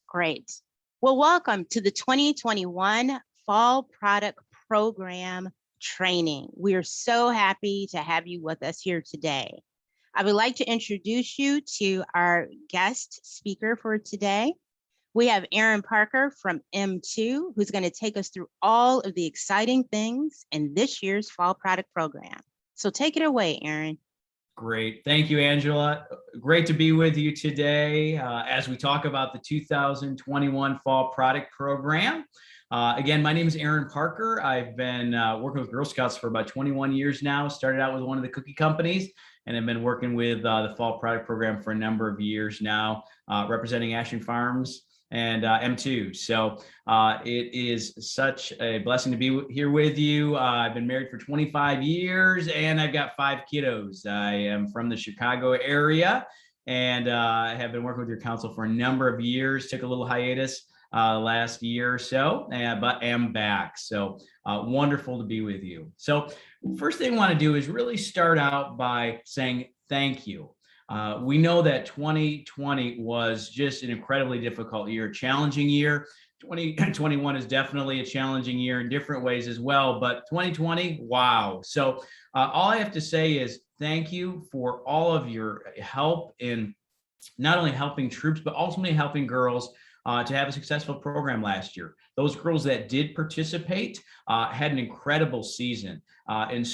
Great. Well, welcome to the 2021 Fall Product Program training. We are so happy to have you with us here today. I would like to introduce you to our guest speaker for today. We have Aaron Parker from M2, who's going to take us through all of the exciting things in this year's Fall Product Program. So take it away, Aaron. Great. Thank you, Angela. Great to be with you today as we talk about the 2021 Fall Product Program. Again, my name is Aaron Parker. I've been working with Girl Scouts for about 21 years now. Started out with one of the cookie companies and have been working with the Fall Product Program for a number of years now, representing Ashland Farms and M2. So it is such a blessing to be here with you. I've been married for 25 years and I've got 5 kiddos. I am from the Chicago area and have been working with your council for a number of years. Took a little hiatus last year or so, but am back. So wonderful to be with you. So first thing I want to do is really start out by saying thank you. We know that 2020 was just an incredibly difficult year, challenging year. 2021 is definitely a challenging year in different ways as well, but 2020, wow. So all I have to say is thank you for all of your help in not only helping troops, but ultimately helping girls to have a successful program last year. Those girls that did participate had an incredible season. And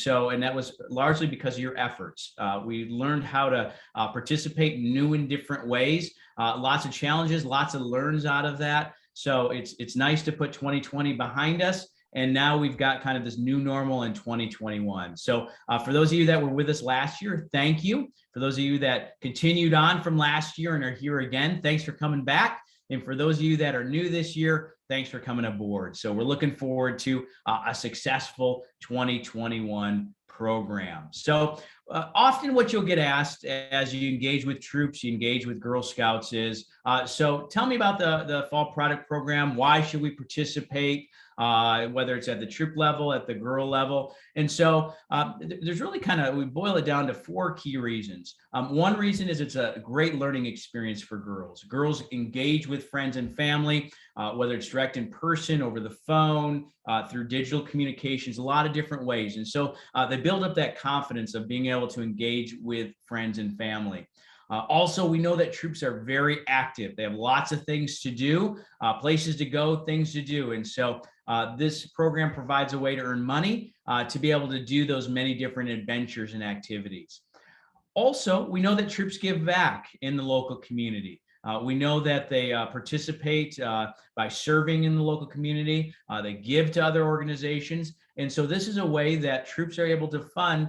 that was largely because of your efforts. We learned how to participate new in different ways, lots of challenges, lots of learns out of that. So it's nice to put 2020 behind us. And now we've got kind of this new normal in 2021. So for those of you that were with us last year, thank you. For those of you that continued on from last year and are here again, thanks for coming back. And for those of you that are new this year, thanks for coming aboard. So we're looking forward to a successful 2021 program. So often what you'll get asked as you engage with troops, you engage with Girl Scouts is, so tell me about the Fall Product Program. Why should we participate? Whether it's at the troop level, at the girl level. And so there's really we boil it down to 4 key reasons. One reason is it's a great learning experience for girls. Girls engage with friends and family, whether it's direct in person, over the phone, through digital communications, a lot of different ways. And so they build up that confidence of being able to engage with friends and family. Also, we know that troops are very active. They have lots of things to do, places to go, things to do. And so this program provides a way to earn money to be able to do those many different adventures and activities. Also, we know that troops give back in the local community. We know that they participate by serving in the local community. They give to other organizations. And so this is a way that troops are able to fund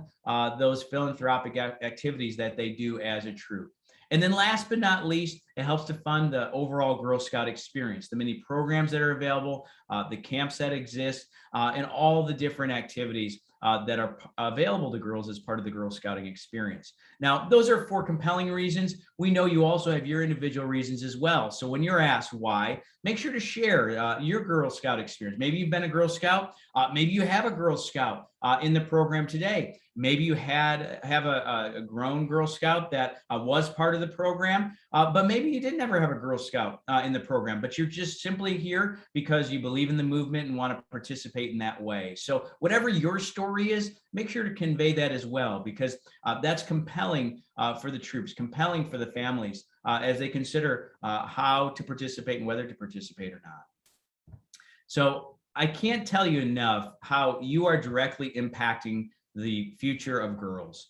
those philanthropic activities that they do as a troop. And then last but not least, it helps to fund the overall Girl Scout experience, the many programs that are available, the camps that exist, and all the different activities that are available to girls as part of the Girl Scouting experience. Now, those are 4 compelling reasons. We know you also have your individual reasons as well. So when you're asked why, make sure to share your Girl Scout experience. Maybe you've been a Girl Scout. Maybe you have a Girl Scout in the program today. Maybe you have a grown Girl Scout that was part of the program, but maybe you didn't ever have a Girl Scout in the program, but you're just simply here because you believe in the movement and want to participate in that way. So whatever your story is, make sure to convey that as well, because that's compelling for the troops, compelling for the families as they consider how to participate and whether to participate or not. So I can't tell you enough how you are directly impacting the future of girls.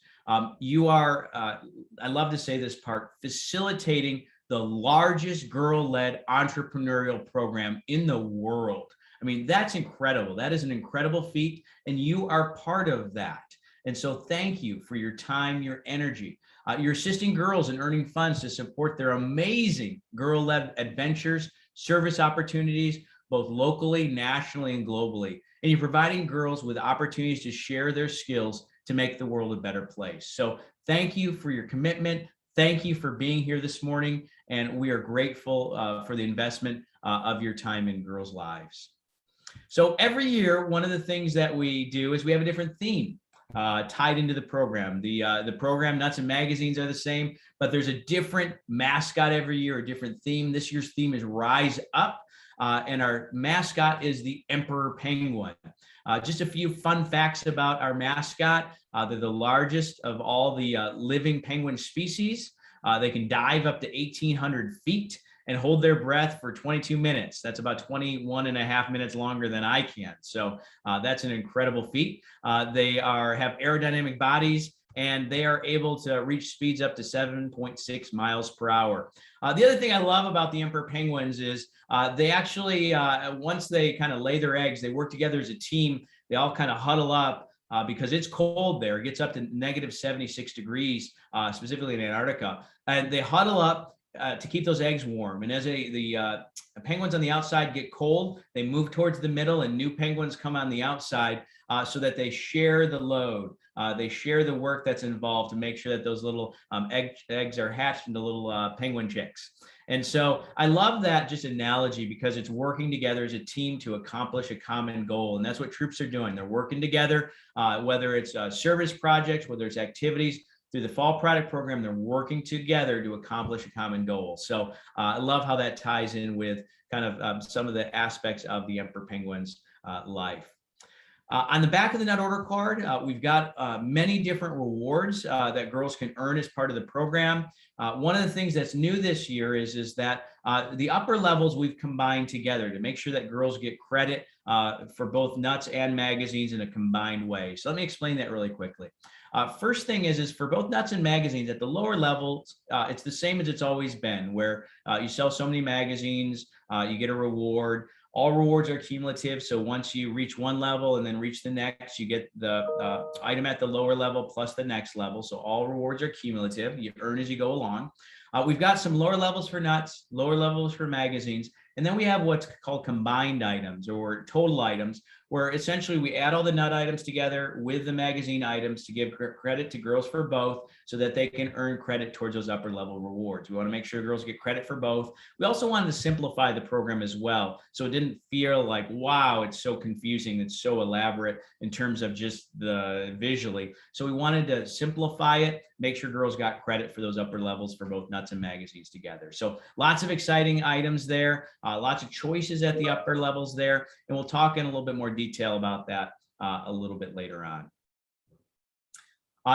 You are, I love to say this part, facilitating the largest girl-led entrepreneurial program in the world. I mean, that's incredible. That is an incredible feat, and you are part of that. And so thank you for your time, your energy. You're assisting girls in earning funds to support their amazing girl-led adventures, service opportunities, both locally, nationally, and globally. And you're providing girls with opportunities to share their skills to make the world a better place. So thank you for your commitment. Thank you for being here this morning. And we are grateful for the investment of your time in girls' lives. So every year, one of the things that we do is we have a different theme. tied into the program. The program Nuts and Magazines are the same, but there's a different mascot every year, a different theme. This year's theme is Rise Up, and our mascot is the Emperor Penguin. Just a few fun facts about our mascot. They're the largest of all the living penguin species. They can dive up to 1,800 feet and hold their breath for 22 minutes. That's about 21 and a half minutes longer than I can. So that's an incredible feat. They have aerodynamic bodies, and they are able to reach speeds up to 7.6 miles per hour. The other thing I love about the Emperor Penguins is they actually, once they kind of lay their eggs, they work together as a team. They all kind of huddle up because it's cold there. It gets up to negative 76 degrees, specifically in Antarctica. And they huddle up to keep those eggs warm. And as the penguins on the outside get cold, they move towards the middle, and new penguins come on the outside so that they share the load. They share the work that's involved to make sure that those little eggs are hatched into little penguin chicks. And so I love that just analogy because it's working together as a team to accomplish a common goal. And that's what troops are doing. They're working together, whether it's service projects, whether it's activities. Through the Fall Product Program, they're working together to accomplish a common goal. So I love how that ties in with kind of some of the aspects of the Emperor Penguin's life. On the back of the nut order card, we've got many different rewards that girls can earn as part of the program. One of the things that's new this year is that the upper levels we've combined together to make sure that girls get credit for both nuts and magazines in a combined way. So let me explain that really quickly. First thing is for both nuts and magazines at the lower levels, it's the same as it's always been, where you sell so many magazines, you get a reward. All rewards are cumulative. So once you reach one level and then reach the next, you get the item at the lower level plus the next level. So all rewards are cumulative. You earn as you go along. We've got some lower levels for nuts, lower levels for magazines. And then we have what's called combined items or total items, where essentially we add all the nut items together with the magazine items to give credit to girls for both so that they can earn credit towards those upper level rewards. We want to make sure girls get credit for both. We also wanted to simplify the program as well, so it didn't feel like, wow, it's so confusing, it's so elaborate in terms of just the visually. So we wanted to simplify it, make sure girls got credit for those upper levels for both nuts and magazines together. So lots of exciting items there, lots of choices at the upper levels there, and we'll talk in a little bit more detail about that a little bit later on.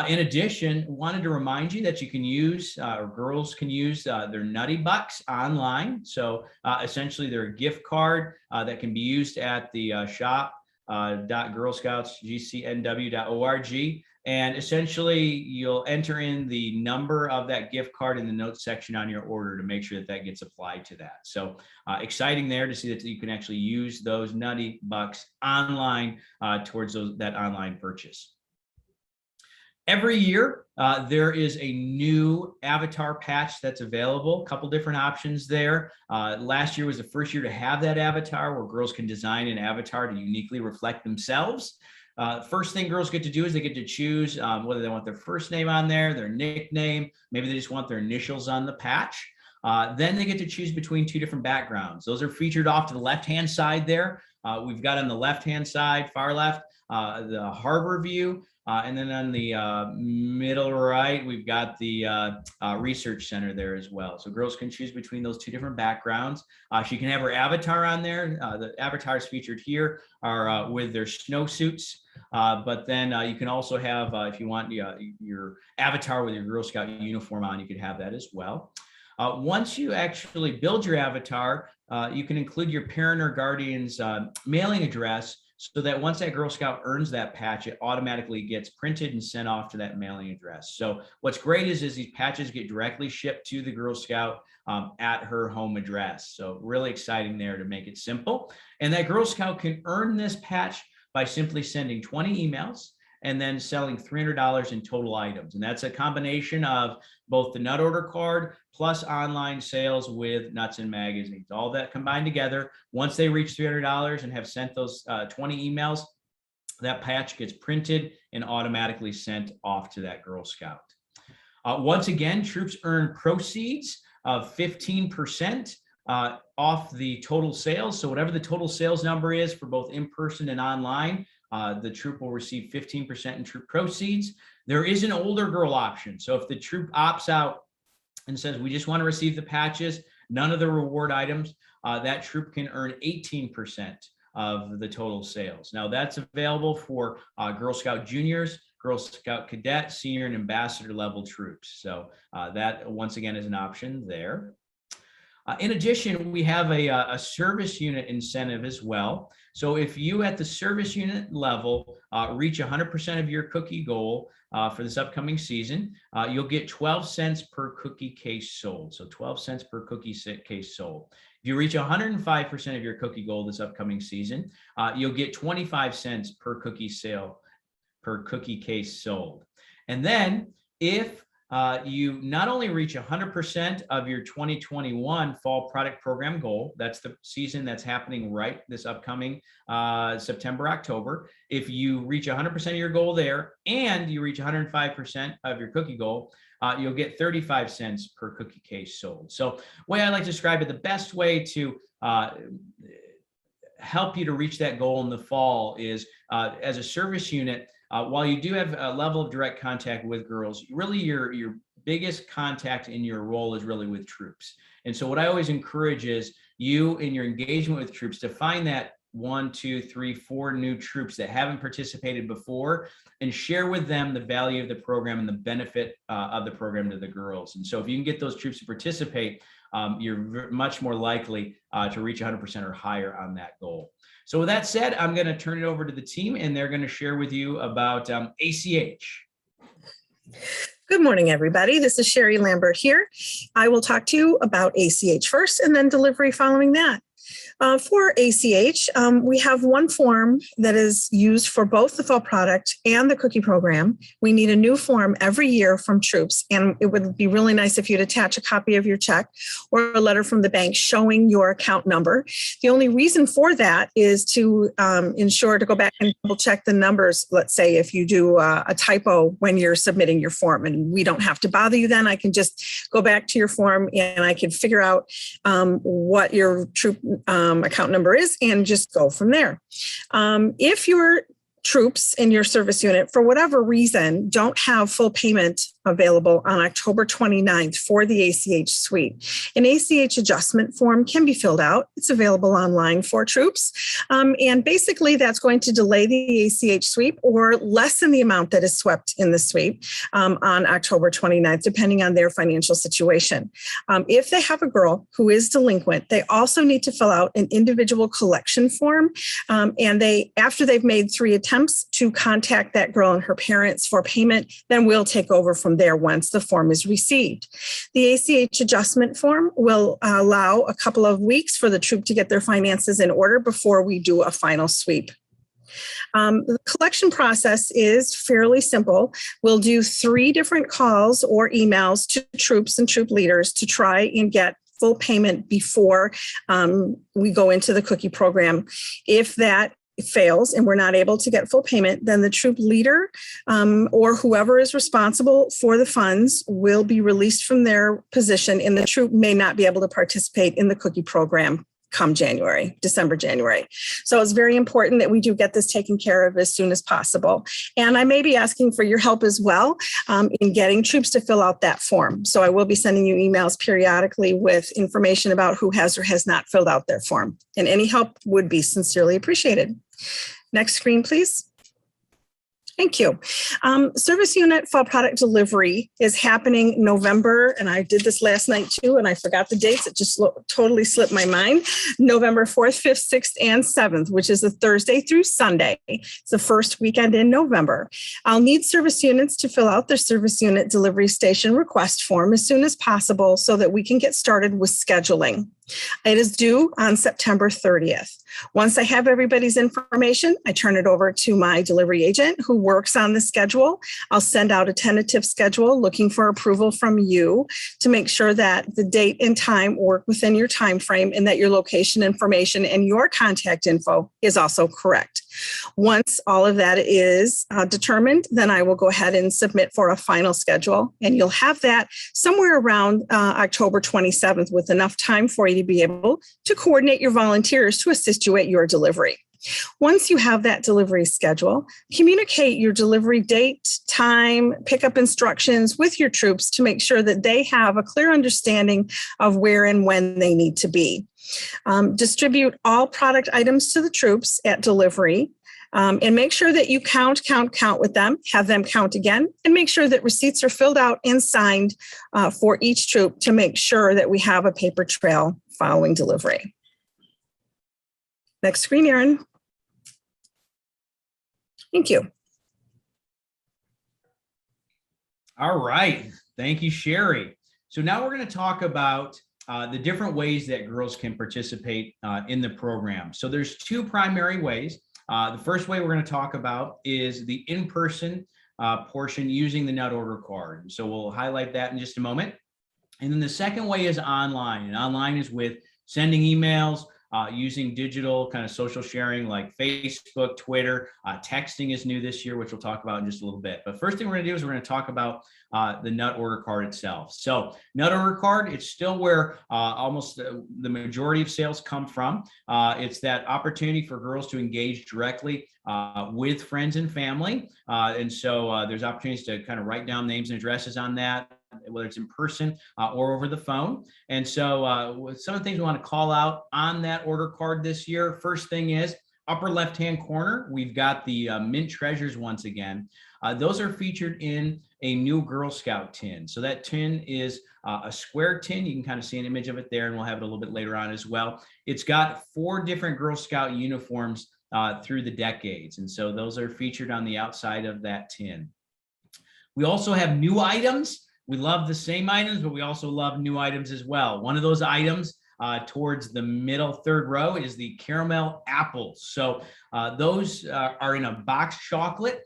In addition, wanted to remind you that you can use, or girls can use their Nutty Bucks online. So essentially they're a gift card that can be used at the shop.girlscoutsgcnw.org. And essentially you'll enter in the number of that gift card in the notes section on your order to make sure that that gets applied to that. So exciting there to see that you can actually use those Nutty Bucks online towards that online purchase. Every year, there is a new avatar patch that's available, a couple different options there. Last year was the first year to have that avatar where girls can design an avatar to uniquely reflect themselves. First thing girls get to do is they get to choose whether they want their first name on there, their nickname, maybe they just want their initials on the patch. Then they get to choose between two different backgrounds. Those are featured off to the left-hand side there. We've got on the left-hand side, far left, the harbor view. And then on the middle right, we've got the research center there as well. So girls can choose between those two different backgrounds. She can have her avatar on there. The avatars featured here are with their snowsuits. But then you can also have, if you want your avatar with your Girl Scout uniform on, you could have that as well. Once you actually build your avatar, you can include your parent or guardian's mailing address, so that once that Girl Scout earns that patch, it automatically gets printed and sent off to that mailing address. So what's great is these patches get directly shipped to the Girl Scout at her home address. So really exciting there to make it simple. And that Girl Scout can earn this patch by simply sending 20 emails and then selling $300 in total items. And that's a combination of both the nut order card plus online sales with nuts and magazines, all that combined together. Once they reach $300 and have sent those 20 emails, that patch gets printed and automatically sent off to that Girl Scout. Once again, troops earn proceeds of 15% off the total sales. So whatever the total sales number is for both in-person and online, the troop will receive 15% in troop proceeds. There is an older girl option. So if the troop opts out and says, we just want to receive the patches, none of the reward items, that troop can earn 18% of the total sales. Now that's available for Girl Scout juniors, Girl Scout cadet, senior, and ambassador level troops. So that once again is an option there. In addition, we have a service unit incentive as well. So if you at the service unit level reach 100% of your cookie goal for this upcoming season, you'll get 12 cents per cookie case sold. So 12 cents per cookie case sold. If you reach 105% of your cookie goal this upcoming season, you'll get 25 cents per cookie case sold. And then if you not only reach 100% of your 2021 fall product program goal, that's the season that's happening right this upcoming September, October. If you reach 100% of your goal there and you reach 105% of your cookie goal, you'll get 35 cents per cookie case sold. So the way I like to describe it, the best way to help you to reach that goal in the fall is as a service unit, while you do have a level of direct contact with girls, really your biggest contact in your role is really with troops. And so what I always encourage is you in your engagement with troops to find that 1, 2, 3, 4 new troops that haven't participated before and share with them the value of the program and the benefit of the program to the girls. And so if you can get those troops to participate, you're much more likely to reach 100% or higher on that goal. So with that said, I'm going to turn it over to the team and they're going to share with you about ACH. Good morning, everybody. This is Sherry Lambert here. I will talk to you about ACH first and then delivery following that. For ACH, we have one form that is used for both the fall product and the cookie program. We need a new form every year from troops, and it would be really nice if you'd attach a copy of your check or a letter from the bank showing your account number. The only reason for that is to ensure to go back and double check the numbers. Let's say if you do a typo when you're submitting your form, and we don't have to bother you then, I can just go back to your form and I can figure out what your troop account number is and just go from there. If your troops in your service unit, for whatever reason, don't have full payment available on October 29th for the ACH suite, an ACH adjustment form can be filled out. It's available online for troops. And basically that's going to delay the ACH sweep or lessen the amount that is swept in the sweep on October 29th, depending on their financial situation. If they have a girl who is delinquent, they also need to fill out an individual collection form. And after they've made 3 attempts to contact that girl and her parents for payment, then we'll take over from there once the form is received. The ACH adjustment form will allow a couple of weeks for the troop to get their finances in order before we do a final sweep. The collection process is fairly simple. We'll do 3 different calls or emails to troops and troop leaders to try and get full payment before we go into the cookie program. If that fails and we're not able to get full payment, then the troop leader or whoever is responsible for the funds will be released from their position, and the troop may not be able to participate in the cookie program come December, January. So it's very important that we do get this taken care of as soon as possible. And I may be asking for your help as well in getting troops to fill out that form. So I will be sending you emails periodically with information about who has or has not filled out their form. And any help would be sincerely appreciated. Next screen, please. Thank you. Service unit fall product delivery is happening November, and I did this last night too, and I forgot the dates. It just totally slipped my mind. November 4th, 5th, 6th, and 7th, which is a Thursday through Sunday. It's the first weekend in November. I'll need service units to fill out their service unit delivery station request form as soon as possible so that we can get started with scheduling. It is due on September 30th. Once I have everybody's information, I turn it over to my delivery agent who works on the schedule. I'll send out a tentative schedule looking for approval from you to make sure that the date and time work within your time frame and that your location information and your contact info is also correct. Once all of that is determined, then I will go ahead and submit for a final schedule, and you'll have that somewhere around October 27th with enough time for you to be able to coordinate your volunteers to assist you at your delivery. Once you have that delivery schedule, communicate your delivery date, time, pickup instructions with your troops to make sure that they have a clear understanding of where and when they need to be. Distribute all product items to the troops at delivery. And make sure that you count with them, have them count again, and make sure that receipts are filled out and signed for each troop to make sure that we have a paper trail following delivery. Next screen, Erin. Thank you. All right. Thank you, Sherry. So now we're going to talk about the different ways that girls can participate in the program. So there's two primary ways. The first way we're going to talk about is the in-person portion using the nut order card. So we'll highlight that in just a moment. And then the second way is online. And online is with sending emails, using digital kind of social sharing like Facebook, Twitter. Texting is new this year, which we'll talk about in just a little bit. But first thing we're going to do is we're going to talk about the nut order card itself. So nut order card, it's still where almost the majority of sales come from. It's that opportunity for girls to engage directly with friends and family. And so there's opportunities to kind of write down names and addresses on that, whether it's in person or over the phone. And so some of the things we want to call out on that order card this year, first thing is upper left-hand corner, we've got the Mint Treasures once again. Those are featured in a new Girl Scout tin. So that tin is a square tin. You can kind of see an image of it there, and we'll have it a little bit later on as well. It's got 4 different Girl Scout uniforms through the decades. And so those are featured on the outside of that tin. We also have new items. We love the same items, but we also love new items as well. One of those items towards the middle third row is the caramel apples. So those are in a box chocolate.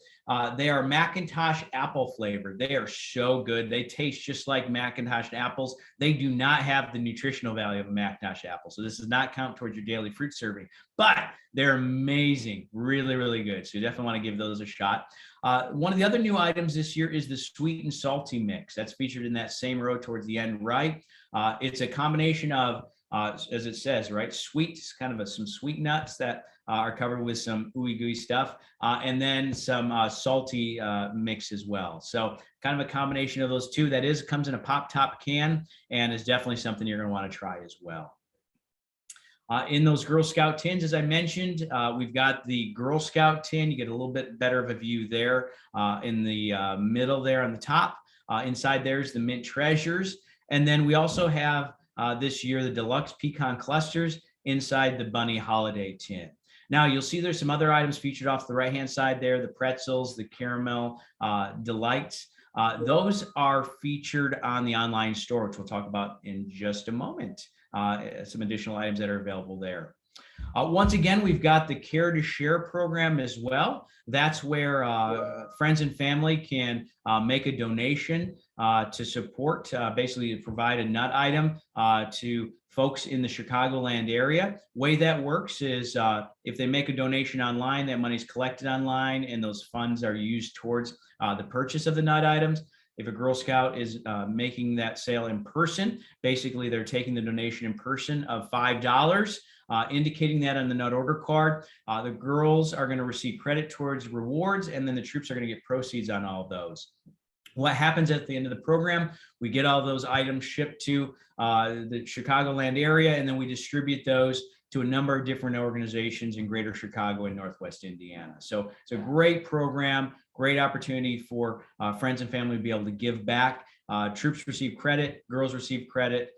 They are Macintosh apple flavored. They are so good. They taste just like Macintosh apples. They do not have the nutritional value of a Macintosh apple. So this does not count towards your daily fruit serving, but they're amazing. Really, really good. So you definitely want to give those a shot. One of the other new items this year is the sweet and salty mix. That's featured in that same row towards the end, right? It's a combination of, as it says, right, sweet, kind of some sweet nuts that are covered with some ooey gooey stuff, and then some salty mix as well. So kind of a combination of those two. That comes in a pop top can and is definitely something you're going to want to try as well. In those Girl Scout tins, as I mentioned, we've got the Girl Scout tin. You get a little bit better of a view there in the middle there on the top. Inside there's the Mint Treasures. And then we also have this year the Deluxe Pecan Clusters inside the Bunny Holiday tin. Now you'll see there's some other items featured off the right-hand side there, the pretzels, the caramel delights. Those are featured on the online store, which we'll talk about in just a moment. Some additional items that are available there. Once again, we've got the Care to Share program as well. That's where friends and family can make a donation to support, basically provide a nut item to folks in the Chicagoland area. Way that works is if they make a donation online, that money is collected online and those funds are used towards the purchase of the nut items. If a Girl Scout is making that sale in person, basically they're taking the donation in person of $5, indicating that on the nut order card. The girls are going to receive credit towards rewards, and then the troops are going to get proceeds on all of those. What happens at the end of the program, we get all those items shipped to the Chicagoland area, and then we distribute those to a number of different organizations in Greater Chicago and Northwest Indiana. So it's a great program, great opportunity for friends and family to be able to give back. Troops receive credit, girls receive credit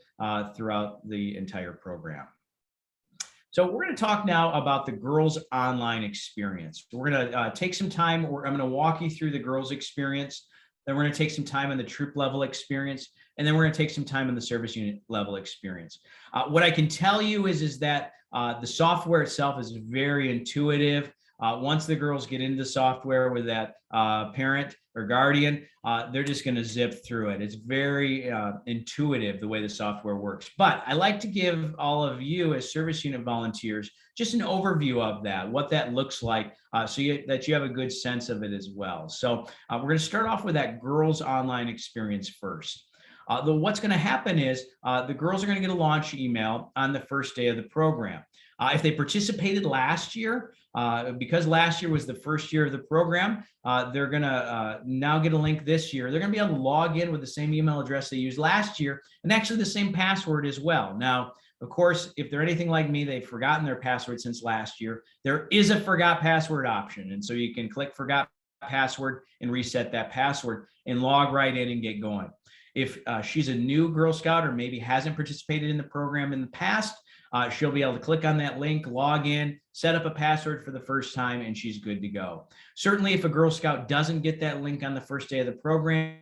throughout the entire program. So we're going to talk now about the girls' online experience. We're going to take some time, I'm going to walk you through the girls' experience. Then we're going to take some time on the troop level experience, and then we're going to take some time on the service unit level experience. What I can tell you is that the software itself is very intuitive. Once the girls get into the software with that parent or guardian, they're just going to zip through it. It's very intuitive the way the software works. But I like to give all of you as service unit volunteers just an overview of that, what that looks like, so that you have a good sense of it as well. So we're going to start off with that girls online experience first. What's going to happen is the girls are going to get a launch email on the first day of the program. If they participated last year, because last year was the first year of the program, they're going to now get a link this year. They're going to be able to log in with the same email address they used last year and actually the same password as well. Now, of course, if they're anything like me, they've forgotten their password since last year. There is a forgot password option. And so you can click forgot password and reset that password and log right in and get going. If she's a new Girl Scout or maybe hasn't participated in the program in the past, she'll be able to click on that link, log in, set up a password for the first time, and she's good to go. Certainly, if a Girl Scout doesn't get that link on the first day of the program,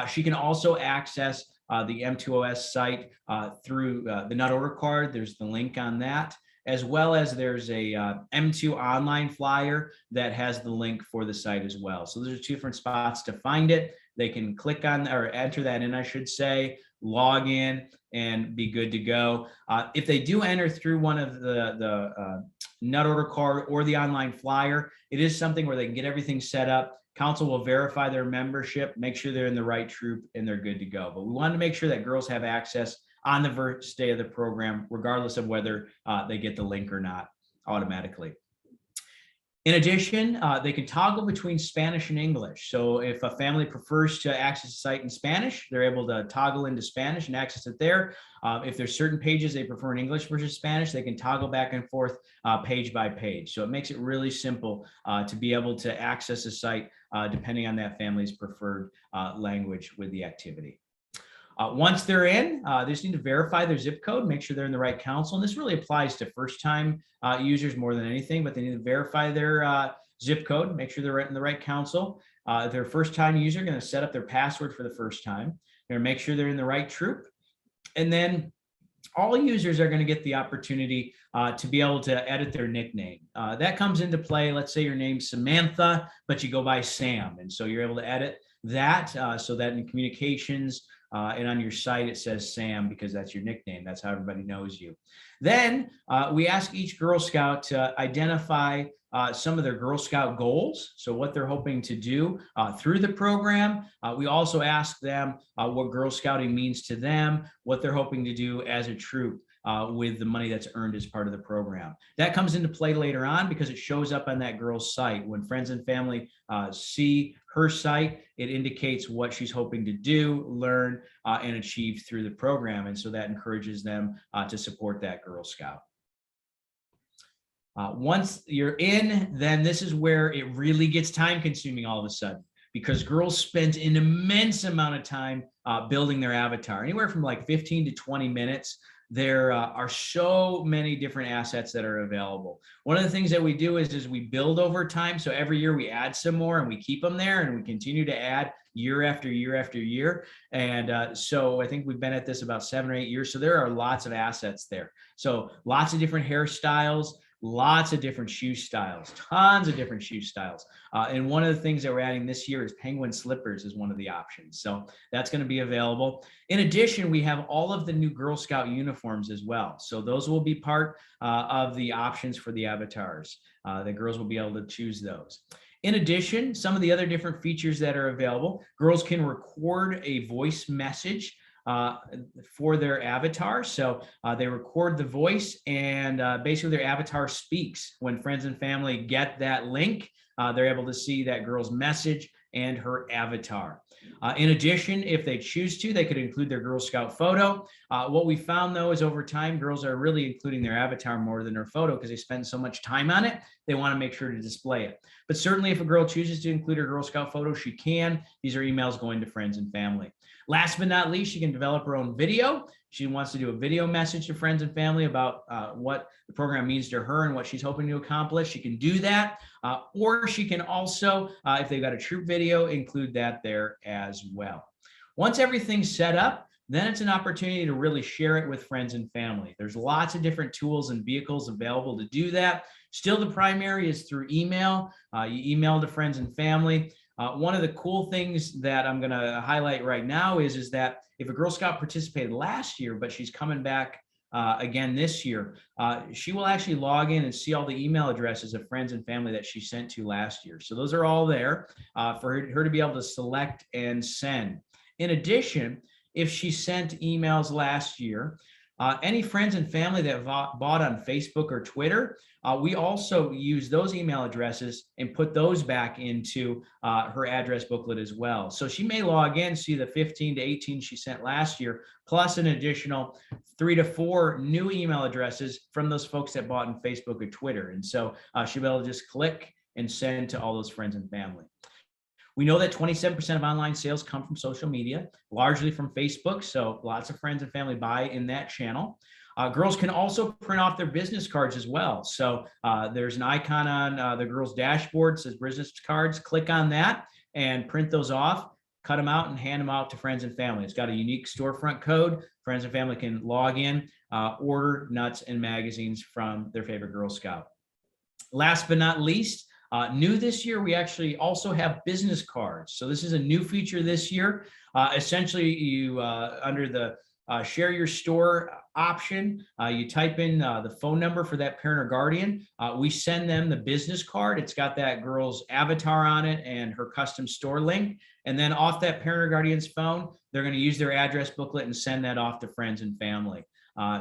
she can also access the M2OS site through the Nut Order card. There's the link on that, as well as there's a M2 online flyer that has the link for the site as well. So there's 2 different spots to find it. They can click on or enter that in, I should say, log in and be good to go. If they do enter through one of the Nut Order card or the online flyer, it is something where they can get everything set up. Council will verify their membership, make sure they're in the right troop, and they're good to go. But we wanted to make sure that girls have access on the first day of the program, regardless of whether they get the link or not automatically. In addition, they can toggle between Spanish and English. So if a family prefers to access the site in Spanish, they're able to toggle into Spanish and access it there. If there's certain pages they prefer in English versus Spanish, they can toggle back and forth page by page. So it makes it really simple to be able to access a site depending on that family's preferred language with the activity. Once they're in, they just need to verify their zip code, make sure they're in the right council. And this really applies to first-time users more than anything, but they need to verify their zip code, make sure they're in the right council. If they're a first-time user, going to set up their password for the first time. They're going to make sure they're in the right troop. And then all users are going to get the opportunity to be able to edit their nickname. That comes into play. Let's say your name's Samantha, but you go by Sam. And so you're able to edit that so that in communications, and on your site, it says Sam because that's your nickname. That's how everybody knows you. Then we ask each Girl Scout to identify some of their Girl Scout goals. So what they're hoping to do through the program. We also ask them what Girl Scouting means to them, what they're hoping to do as a troop with the money that's earned as part of the program. That comes into play later on because it shows up on that girl's site. When friends and family see her site, it indicates what she's hoping to do, learn, and achieve through the program. And so that encourages them to support that Girl Scout. Once you're in, then this is where it really gets time consuming all of a sudden, because girls spend an immense amount of time building their avatar, anywhere from like 15 to 20 minutes. There are so many different assets that are available. One of the things that we do is we build over time. So every year we add some more and we keep them there and we continue to add year after year after year. And so I think we've been at this about 7 or 8 years. So there are lots of assets there. So lots of different hairstyles, lots of different shoe styles, tons of different shoe styles. And one of the things that we're adding this year is penguin slippers is one of the options. So that's going to be available. In addition, we have all of the new Girl Scout uniforms as well. So those will be part of the options for the avatars. The girls will be able to choose those. In addition, some of the other different features that are available, girls can record a voice message for their avatar. So they record the voice and basically their avatar speaks. When friends and family get that link, they're able to see that girl's message and her avatar. In addition, if they choose to, they could include their Girl Scout photo. What we found though is over time, girls are really including their avatar more than their photo because they spend so much time on it. They want to make sure to display it. But certainly if a girl chooses to include her Girl Scout photo, she can. These are emails going to friends and family. Last but not least, she can develop her own video. She wants to do a video message to friends and family about what the program means to her and what she's hoping to accomplish. She can do that. Or she can also, if they've got a troop video, include that there as well. Once everything's set up, then it's an opportunity to really share it with friends and family. There's lots of different tools and vehicles available to do that. Still, the primary is through email. You email to friends and family. One of the cool things that I'm going to highlight right now is that if a Girl Scout participated last year, but she's coming back again this year, she will actually log in and see all the email addresses of friends and family that she sent to last year. So those are all there for her to be able to select and send. In addition, if she sent emails last year, Any friends and family that bought on Facebook or Twitter, we also use those email addresses and put those back into her address booklet as well. So she may log in, see the 15 to 18 she sent last year, plus an additional 3 to 4 new email addresses from those folks that bought on Facebook or Twitter. And so she'll be able to just click and send to all those friends and family. We know that 27% of online sales come from social media, largely from Facebook. So lots of friends and family buy in that channel. Girls can also print off their business cards as well. So there's an icon on the girls' dashboard that says business cards. Click on that and print those off, cut them out and hand them out to friends and family. It's got a unique storefront code. Friends and family can log in, order nuts and magazines from their favorite Girl Scout. Last but not least, new this year, we actually also have business cards. So this is a new feature this year. Essentially, you under the share your store option, you type in the phone number for that parent or guardian. We send them the business card. It's got that girl's avatar on it and her custom store link. And then off that parent or guardian's phone, they're going to use their address booklet and send that off to friends and family.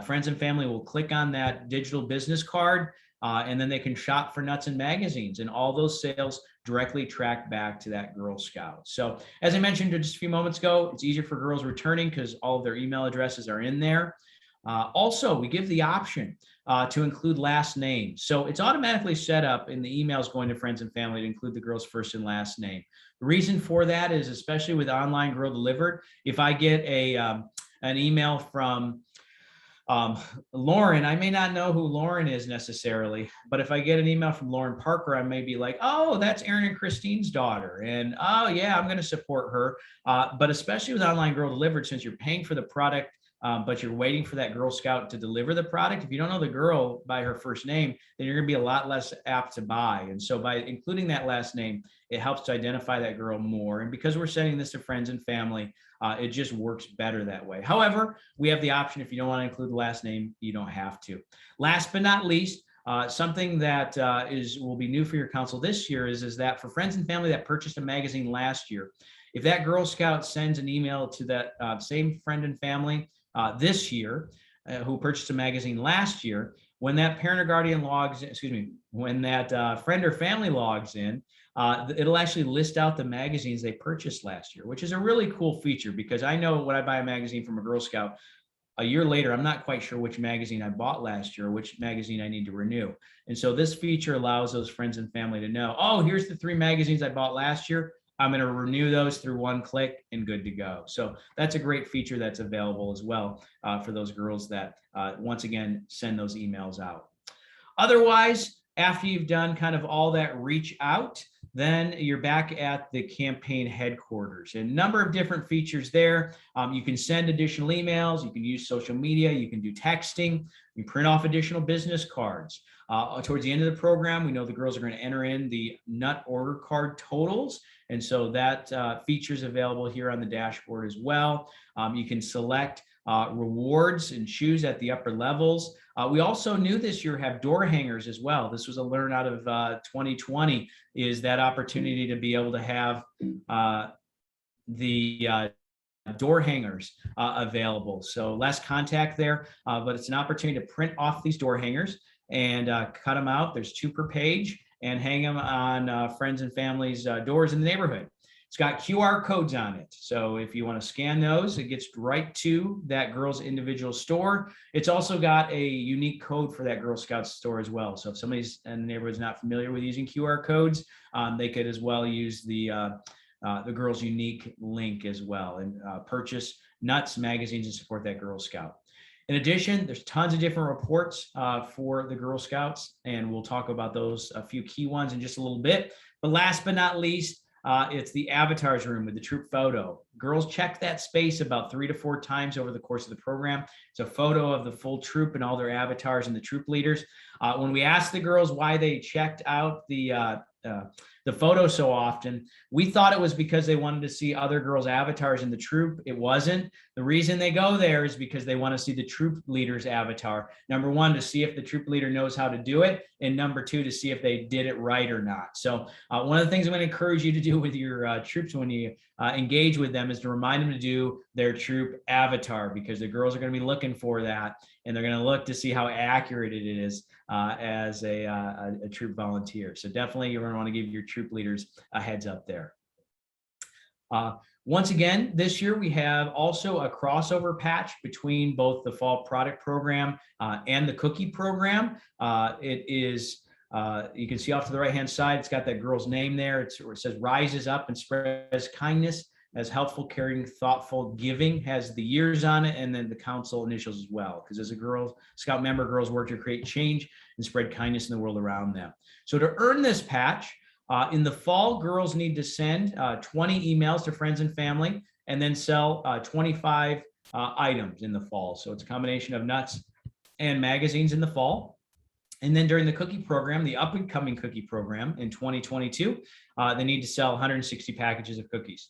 Friends and family will click on that digital business card. And then they can shop for nuts and magazines, and all those sales directly track back to that Girl Scout. So as I mentioned just a few moments ago, it's easier for girls returning because all of their email addresses are in there. Also, we give the option to include last names. So it's automatically set up in the emails going to friends and family to include the girl's first and last name. The reason for that is, especially with Online Girl Delivered, if I get an email from Lauren, I may not know who Lauren is necessarily, but if I get an email from Lauren Parker, I may be like, oh, that's Aaron and Christine's daughter. And oh yeah, I'm going to support her. But especially with Online Girl Delivered, since you're paying for the product, but you're waiting for that Girl Scout to deliver the product. If you don't know the girl by her first name, then you're going to be a lot less apt to buy. And so by including that last name, it helps to identify that girl more. And because we're sending this to friends and family, it just works better that way. However, we have the option, if you don't want to include the last name, you don't have to. Last but not least, something that will be new for your council this year is that for friends and family that purchased a magazine last year, if that Girl Scout sends an email to that same friend and family this year who purchased a magazine last year, when that parent or guardian logs in, when that friend or family logs in, it'll actually list out the magazines they purchased last year, which is a really cool feature, because I know when I buy a magazine from a Girl Scout, a year later, I'm not quite sure which magazine I bought last year, or which magazine I need to renew. And so this feature allows those friends and family to know, oh, here's the 3 magazines I bought last year. I'm going to renew those through one click and good to go. So that's a great feature that's available as well for those girls that, once again, send those emails out. Otherwise, after you've done kind of all that reach out, then you're back at the campaign headquarters. A number of different features there. You can send additional emails. You can use social media. You can do texting. You can print off additional business cards. Towards the end of the program, we know the girls are going to enter in the nut order card totals. And so that feature is available here on the dashboard as well. You can select rewards and choose at the upper levels. We also new this year have door hangers as well. This was a learn out of 2020, is that opportunity to be able to have the door hangers available. So less contact there, but it's an opportunity to print off these door hangers and cut them out. There's 2 per page, and hang them on friends and families' doors in the neighborhood. It's got QR codes on it. So if you want to scan those, it gets right to that girl's individual store. It's also got a unique code for that Girl Scout store as well. So if somebody's in the neighborhood is not familiar with using QR codes, they could as well use the girl's unique link as well, and purchase nuts, magazines, and support that Girl Scout. In addition, there's tons of different reports for the Girl Scouts, and we'll talk about those, a few key ones in just a little bit. But last but not least, it's the avatars room with the troop photo. Girls check that space about 3 to 4 times over the course of the program. It's a photo of the full troop and all their avatars and the troop leaders. When we asked the girls why they checked out the the photo so often. We thought it was because they wanted to see other girls' avatars in the troop. It wasn't. The reason they go there is because they want to see the troop leader's avatar. Number one, to see if the troop leader knows how to do it. And number two, to see if they did it right or not. So one of the things I'm going to encourage you to do with your troops when you engage with them is to remind them to do their troop avatar, because the girls are going to be looking for that, and they're going to look to see how accurate it is as a troop volunteer. So definitely you're going to want to give your troop leaders a heads up there. Once again, this year we have also a crossover patch between both the fall product program and the cookie program. It is, you can see off to the right-hand side, it's got that girl's name there. It says rises up and spreads kindness, as helpful, caring, thoughtful, giving, has the years on it, and then the council initials as well. Because as a Girl Scout member, girls work to create change and spread kindness in the world around them. So to earn this patch, in the fall, girls need to send 20 emails to friends and family, and then sell 25 items in the fall. So it's a combination of nuts and magazines in the fall. And then during the cookie program, the up and coming cookie program in 2022, they need to sell 160 packages of cookies.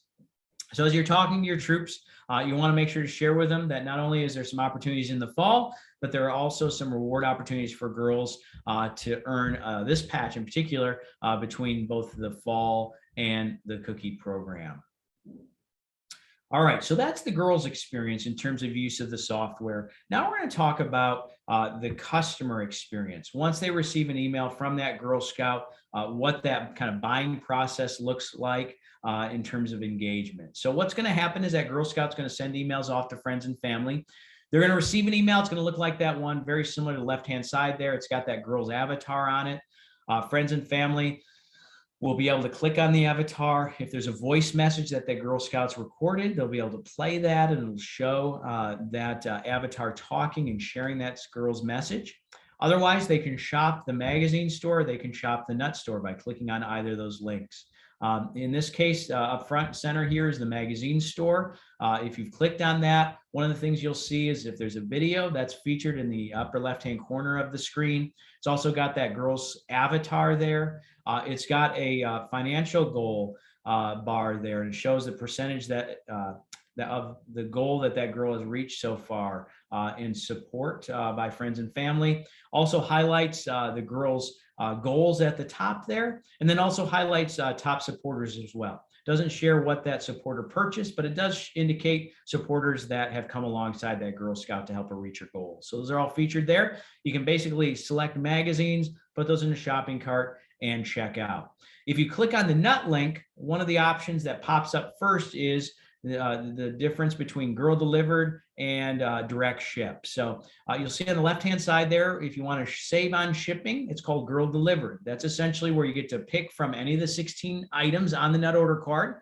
So as you're talking to your troops, you want to make sure to share with them that not only is there some opportunities in the fall, but there are also some reward opportunities for girls to earn this patch in particular between both the fall and the cookie program. All right, so that's the girls' experience in terms of use of the software. Now we're going to talk about the customer experience. Once they receive an email from that Girl Scout, what that kind of buying process looks like in terms of engagement. So what's going to happen is that Girl Scout's going to send emails off to friends and family. They're going to receive an email. It's going to look like that one, very similar to the left-hand side there. It's got that girl's avatar on it. Friends and family will be able to click on the avatar. If there's a voice message that the Girl Scouts recorded, they'll be able to play that, and it'll show that avatar talking and sharing that girl's message. Otherwise, they can shop the magazine store, they can shop the nut store by clicking on either of those links. In this case, up front center here is the magazine store. If you've clicked on that, one of the things you'll see is if there's a video that's featured in the upper left-hand corner of the screen. It's also got that girl's avatar there. It's got a financial goal bar there, and it shows the percentage that of the goal that girl has reached so far in support by friends and family. Also highlights the girl's goals at the top there, and then also highlights top supporters as well. Doesn't share what that supporter purchased, but it does indicate supporters that have come alongside that Girl Scout to help her reach her goals. So those are all featured there. You can basically select magazines, put those in the shopping cart, and check out. If you click on the nut link, one of the options that pops up first is the difference between girl delivered and direct ship. So you'll see on the left-hand side there, if you want to save on shipping, it's called girl delivered. That's essentially where you get to pick from any of the 16 items on the nut order card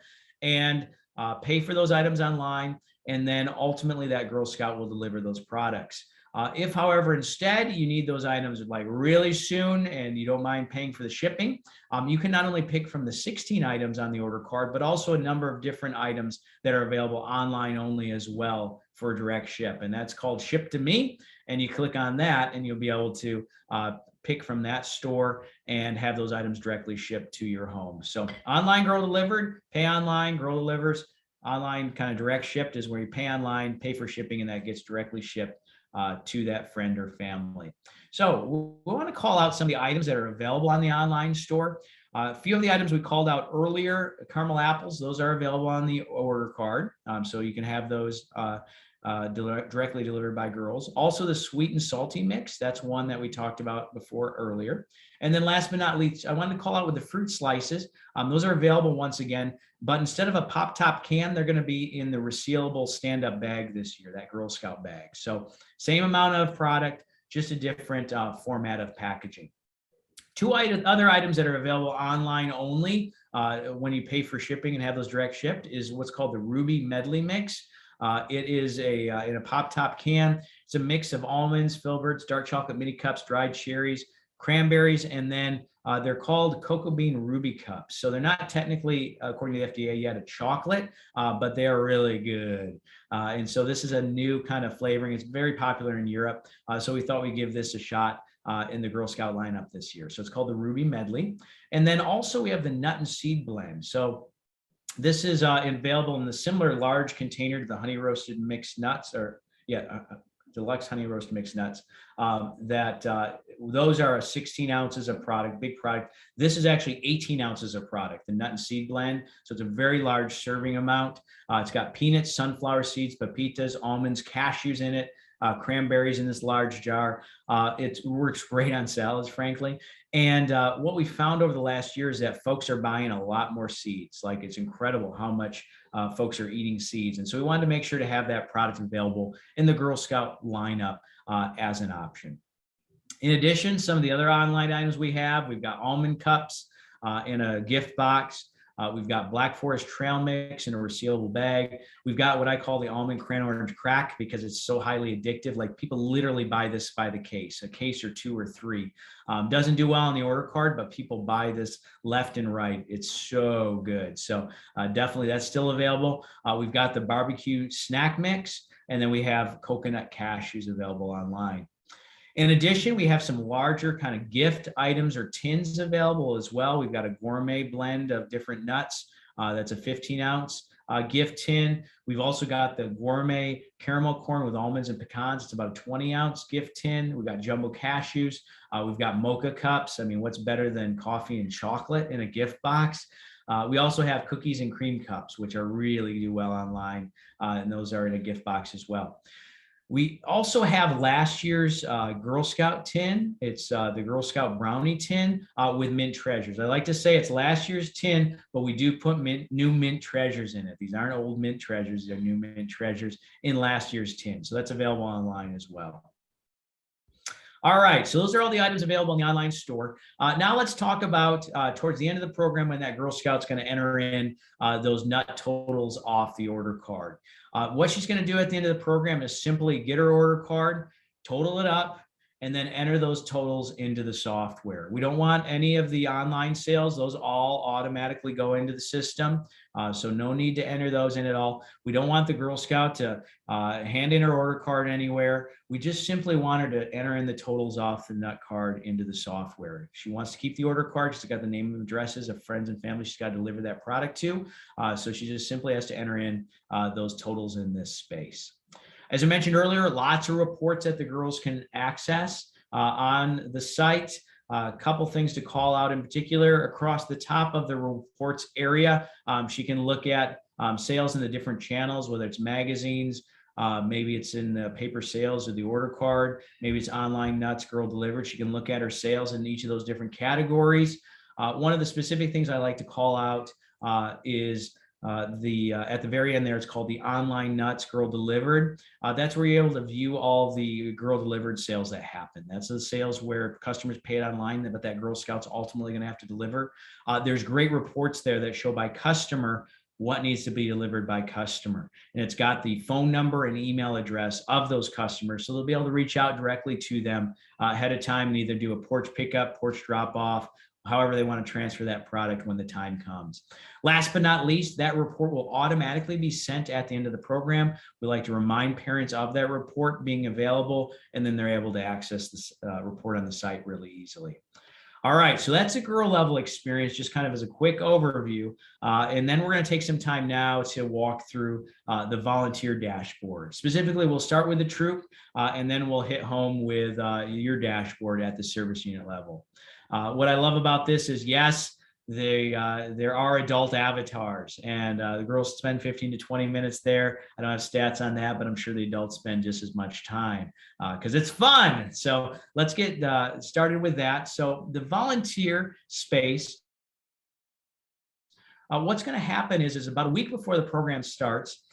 and pay for those items online. And then ultimately that Girl Scout will deliver those products. If, however, instead you need those items like really soon and you don't mind paying for the shipping, you can not only pick from the 16 items on the order card, but also a number of different items that are available online only as well for direct ship. And that's called Ship to Me. And you click on that and you'll be able to pick from that store and have those items directly shipped to your home. So online girl delivered, pay online, girl delivers. Online kind of direct shipped is where you pay online, pay for shipping, and that gets directly shipped to that friend or family. So we want to call out some of the items that are available on the online store. A few of the items we called out earlier, caramel apples, those are available on the order card. So you can have those directly delivered by girls. Also the sweet and salty mix, that's one that we talked about before earlier. And then last but not least, I wanted to call out with the fruit slices. Those are available once again, but instead of a pop top can, they're going to be in the resealable stand-up bag this year, that Girl Scout bag. So same amount of product, just a different format of packaging. Two other items that are available online only when you pay for shipping and have those direct shipped is what's called the Ruby Medley Mix. It is in a pop top can. It's a mix of almonds, filberts, dark chocolate mini cups, dried cherries, cranberries, and then they're called cocoa bean ruby cups. So they're not technically, according to the FDA, yet a chocolate, but they are really good. And so this is a new kind of flavoring. It's very popular in Europe. So we thought we'd give this a shot in the Girl Scout lineup this year. So it's called the Ruby Medley. And then also we have the Nut and Seed Blend. So this is available in the similar large container to the honey roasted mixed nuts, or deluxe honey roast mixed nuts. Those are 16 ounces of product, big product. This is actually 18 ounces of product, the Nut and Seed Blend. So it's a very large serving amount. It's got peanuts, sunflower seeds, pepitas, almonds, cashews in it, cranberries in this large jar. It works great on salads, frankly. And what we found over the last year is that folks are buying a lot more seeds. Like, it's incredible how much folks are eating seeds. And so we wanted to make sure to have that product available in the Girl Scout lineup as an option. In addition, some of the other online items we've got almond cups in a gift box. We've got Black Forest Trail Mix in a resealable bag. We've got what I call the Almond Cran Orange Crack, because it's so highly addictive. Like, people literally buy this by the case, a case or 2 or 3. Doesn't do well on the order card, but people buy this left and right. It's so good. So definitely that's still available. We've got the barbecue snack mix, and then we have coconut cashews available online. In addition, we have some larger kind of gift items or tins available as well. We've got a gourmet blend of different nuts. That's a 15-ounce gift tin. We've also got the gourmet caramel corn with almonds and pecans. It's about a 20-ounce gift tin. We've got jumbo cashews. We've got mocha cups. I mean, what's better than coffee and chocolate in a gift box? We also have cookies and cream cups, which are really do well online, and those are in a gift box as well. We also have last year's Girl Scout tin. It's the Girl Scout brownie tin with mint treasures. I like to say it's last year's tin, but we do put new mint treasures in it. These aren't old mint treasures, they're new mint treasures in last year's tin. So that's available online as well. All right, so those are all the items available in the online store. Now let's talk about towards the end of the program, when that Girl Scout's going to enter in those nut totals off the order card. What she's going to do at the end of the program is simply get her order card, total it up, and then enter those totals into the software. We don't want any of the online sales. Those all automatically go into the system. So no need to enter those in at all. We don't want the Girl Scout to hand in her order card anywhere. We just simply want her to enter in the totals off the nut card into the software. If she wants to keep the order card, she's got the name and addresses of friends and family she's got to deliver that product to. So she just simply has to enter in those totals in this space. As I mentioned earlier, lots of reports that the girls can access on the site. A couple things to call out in particular. Across the top of the reports area, she can look at sales in the different channels, whether it's magazines, maybe it's in the paper sales or the order card, maybe it's online nuts, girl delivered. She can look at her sales in each of those different categories. One of the specific things I like to call out is at the very end there, it's called the online nuts girl delivered. That's where you're able to view all the girl delivered sales that happen. That's the sales where customers pay it online, but that Girl Scout's ultimately going to have to deliver. There's great reports there that show by customer what needs to be delivered by customer. And it's got the phone number and email address of those customers. So they'll be able to reach out directly to them ahead of time and either do a porch pickup, porch drop off, however they want to transfer that product when the time comes. Last but not least, that report will automatically be sent at the end of the program. We like to remind parents of that report being available, and then they're able to access this report on the site really easily. All right, so that's a girl level experience, just kind of as a quick overview. And then we're going to take some time now to walk through the volunteer dashboard. Specifically, we'll start with the troop, and then we'll hit home with your dashboard at the service unit level. What I love about this is, yes, there are adult avatars, and the girls spend 15 to 20 minutes there. I don't have stats on that, but I'm sure the adults spend just as much time because it's fun. So let's get started with that. So the volunteer space, what's going to happen is about a week before the program starts,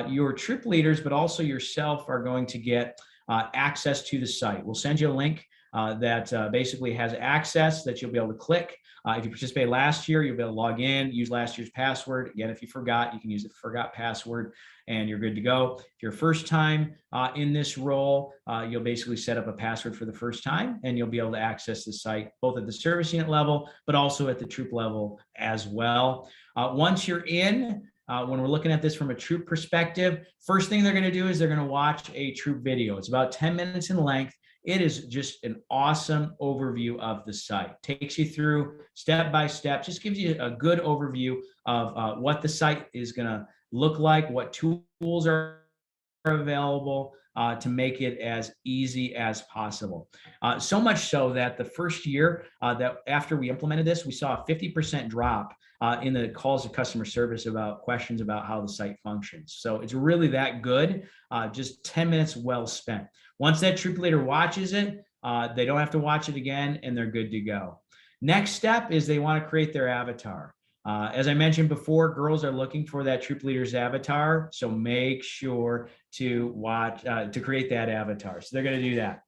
your troop leaders, but also yourself, are going to get access to the site. We'll send you a link that basically has access that you'll be able to click. If you participated last year, you'll be able to log in, use last year's password. Again, if you forgot, you can use the forgot password and you're good to go. If you're first time in this role, you'll basically set up a password for the first time and you'll be able to access the site both at the service unit level, but also at the troop level as well. Once you're in, when we're looking at this from a troop perspective, first thing they're going to do is they're going to watch a troop video. It's about 10 minutes in length. It is just an awesome overview of the site. Takes you through step by step, just gives you a good overview of what the site is going to look like, what tools are available to make it as easy as possible. So much so that the first year that after we implemented this, we saw a 50% drop in the calls to customer service about questions about how the site functions. So it's really that good, just 10 minutes well spent. Once that troop leader watches it, they don't have to watch it again and they're good to go. Next step is they want to create their avatar. As I mentioned before, girls are looking for that troop leader's avatar, so make sure to watch to create that avatar. So they're going to do that.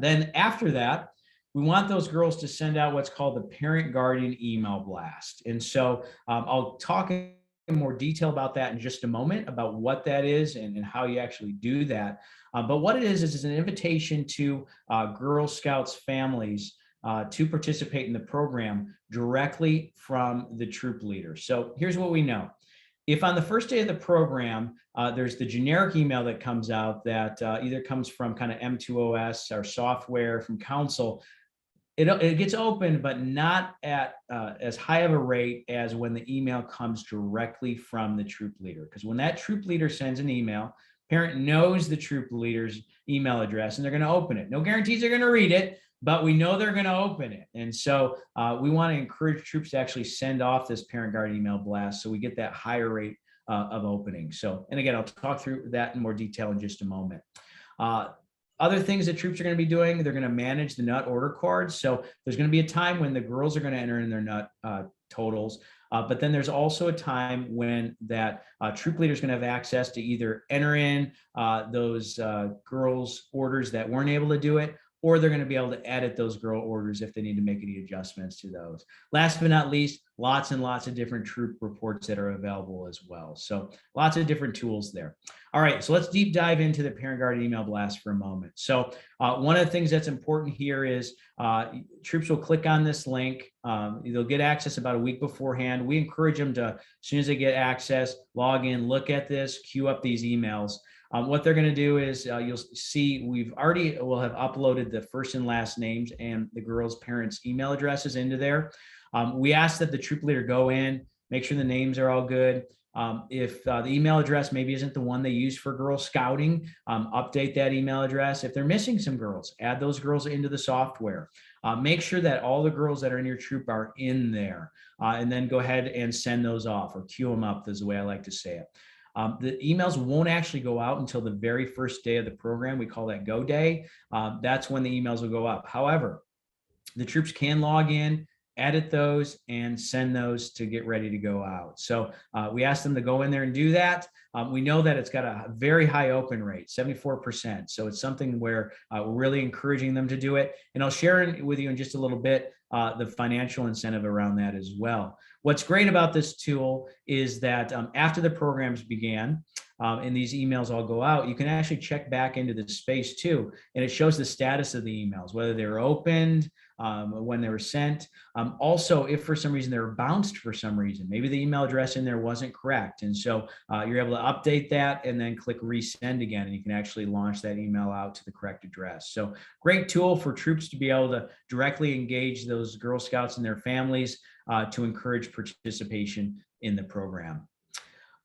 Then after that, we want those girls to send out what's called the parent guardian email blast. And so I'll talk in more detail about that in just a moment, about what that is and how you actually do that. But what it is it's an invitation to Girl Scouts families to participate in the program directly from the troop leader. So here's what we know. If on the first day of the program, there's the generic email that comes out that either comes from kind of M2OS or software from council, it gets opened, but not at as high of a rate as when the email comes directly from the troop leader. Because when that troop leader sends an email, parent knows the troop leader's email address and they're going to open it. No guarantees they're going to read it, but we know they're going to open it. And so we want to encourage troops to actually send off this parent guard email blast so we get that higher rate of opening. So, and again, I'll talk through that in more detail in just a moment. Other things that troops are going to be doing, they're going to manage the nut order cards. So there's going to be a time when the girls are going to enter in their nut totals. But then there's also a time when that troop leader is going to have access to either enter in those girls' orders that weren't able to do it, or they're going to be able to edit those girl orders if they need to make any adjustments to those. Last but not least, lots and lots of different troop reports that are available as well. So lots of different tools there. All right, so let's deep dive into the parent guard email blast for a moment. So one of the things that's important here is troops will click on this link. They'll get access about a week beforehand. We encourage them to, as soon as they get access, log in, look at this, queue up these emails. What they're going to do is you'll see we'll have uploaded the first and last names and the girls' parents' email addresses into there. We ask that the troop leader go in, make sure the names are all good. If the email address maybe isn't the one they use for Girl Scouting, update that email address. If they're missing some girls, add those girls into the software. Make sure that all the girls that are in your troop are in there, and then go ahead and send those off or queue them up is the way I like to say it. The emails won't actually go out until the very first day of the program. We call that go day. That's when the emails will go up. However, the troops can log in, edit those, and send those to get ready to go out. So we ask them to go in there and do that. We know that it's got a very high open rate, 74%. So it's something where we're really encouraging them to do it. And I'll share it with you in just a little bit, the financial incentive around that as well. What's great about this tool is that after the programs began, and these emails all go out, you can actually check back into the space too. And it shows the status of the emails, whether they were opened, when they were sent. Also, if for some reason they were bounced for some reason, maybe the email address in there wasn't correct. And so you're able to update that and then click resend again, and you can actually launch that email out to the correct address. So great tool for troops to be able to directly engage those Girl Scouts and their families to encourage participation in the program.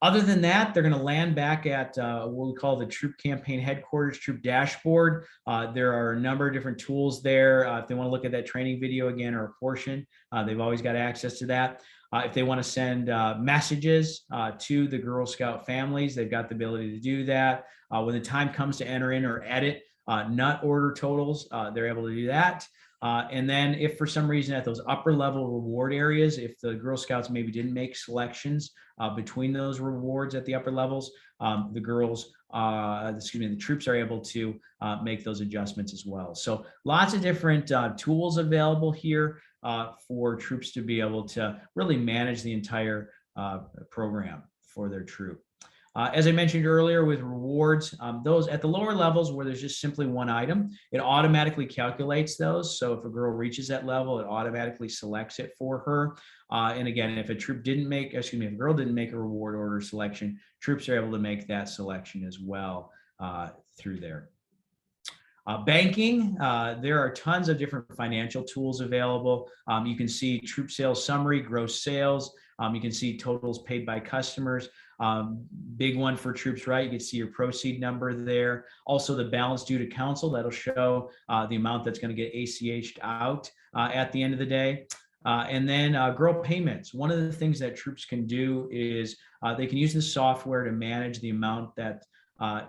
Other than that, they're going to land back at what we call the Troop Campaign Headquarters Troop Dashboard. There are a number of different tools there. If they want to look at that training video again or a portion, they've always got access to that. If they want to send messages to the Girl Scout families, they've got the ability to do that. When the time comes to enter in or edit nut order totals, they're able to do that. And then if for some reason at those upper level reward areas, if the Girl Scouts maybe didn't make selections between those rewards at the upper levels, the troops are able to make those adjustments as well. So lots of different tools available here for troops to be able to really manage the entire program for their troop. As I mentioned earlier with rewards, those at the lower levels where there's just simply one item, it automatically calculates those. So if a girl reaches that level, it automatically selects it for her. And again, if a girl didn't make a reward order selection, troops are able to make that selection as well through there. Banking, there are tons of different financial tools available. You can see troop sales summary, gross sales. You can see totals paid by customers. Big one for troops, right? You can see your proceed number there. Also the balance due to council, that'll show the amount that's going to get ACH'd out at the end of the day. And then girl payments. One of the things that troops can do is they can use the software to manage the amount that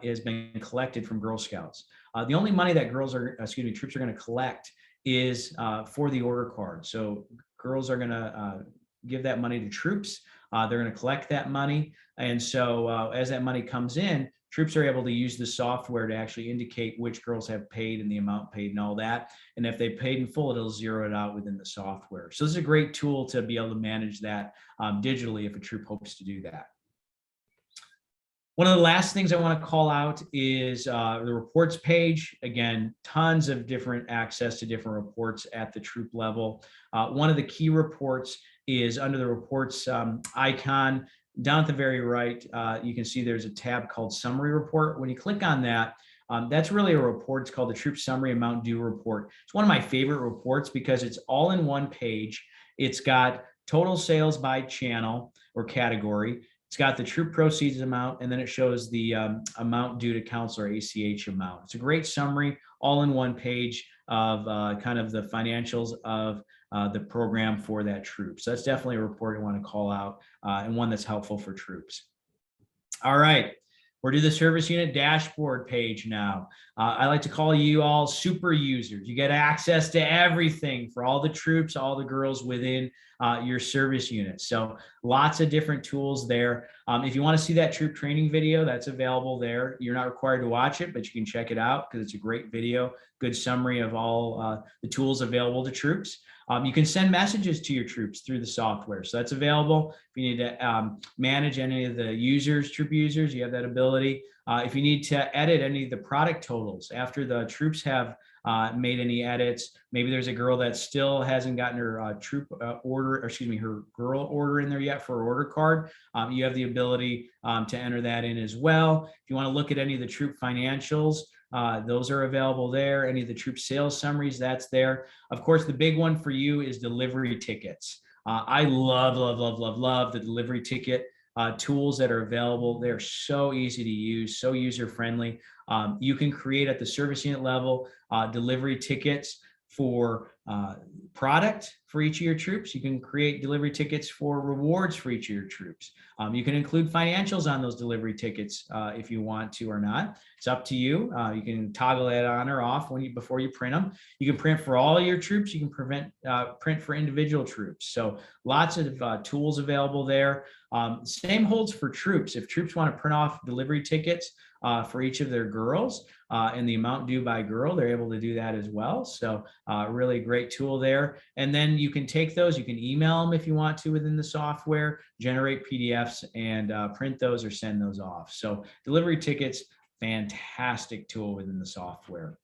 is being collected from Girl Scouts. The only money that troops are going to collect is for the order card. So girls are going to give that money to troops. They're going to collect that money. And so as that money comes in, troops are able to use the software to actually indicate which girls have paid and the amount paid and all that. And if they paid in full, it'll zero it out within the software. So this is a great tool to be able to manage that digitally if a troop hopes to do that. One of the last things I want to call out is the reports page. Again, tons of different access to different reports at the troop level. One of the key reports is under the reports icon. Down at the very right, you can see there's a tab called Summary Report. When you click on that, that's really a report. It's called the Troop Summary Amount Due Report. It's one of my favorite reports because it's all in one page. It's got total sales by channel or category. It's got the troop proceeds amount, and then it shows the amount due to council or ACH amount. It's a great summary, all in one page of kind of the financials of the program for that troop. So that's definitely a report I want to call out and one that's helpful for troops. All right, we're to the service unit dashboard page now. I like to call you all super users. You get access to everything for all the troops, all the girls within your service unit. So lots of different tools there. If you want to see that troop training video, that's available there. You're not required to watch it, but you can check it out because it's a great video, good summary of all the tools available to troops. You can send messages to your troops through the software. So that's available. If you need to manage any of the users, troop users, you have that ability. If you need to edit any of the product totals after the troops have made any edits, maybe there's a girl that still hasn't gotten her troop order, or excuse me, her girl order in there yet for her order card. You have the ability to enter that in as well. If you want to look at any of the troop financials, those are available there. Any of the troop sales summaries, that's there. Of course, the big one for you is delivery tickets. I love the delivery ticket tools that are available. They're so easy to use, so user-friendly. You can create at the service unit level delivery tickets for product for each of your troops. You can create delivery tickets for rewards for each of your troops. You can include financials on those delivery tickets if you want to or not. It's up to you. You can toggle that on or off before you print them. You can print for all your troops. You can print for individual troops. So lots of tools available there. Same holds for troops. If troops want to print off delivery tickets for each of their girls and the amount due by girl, they're able to do that as well. So really great tool there. And then you can take those, you can email them if you want to within the software, generate PDFs and print those or send those off. So delivery tickets, fantastic tool within the software.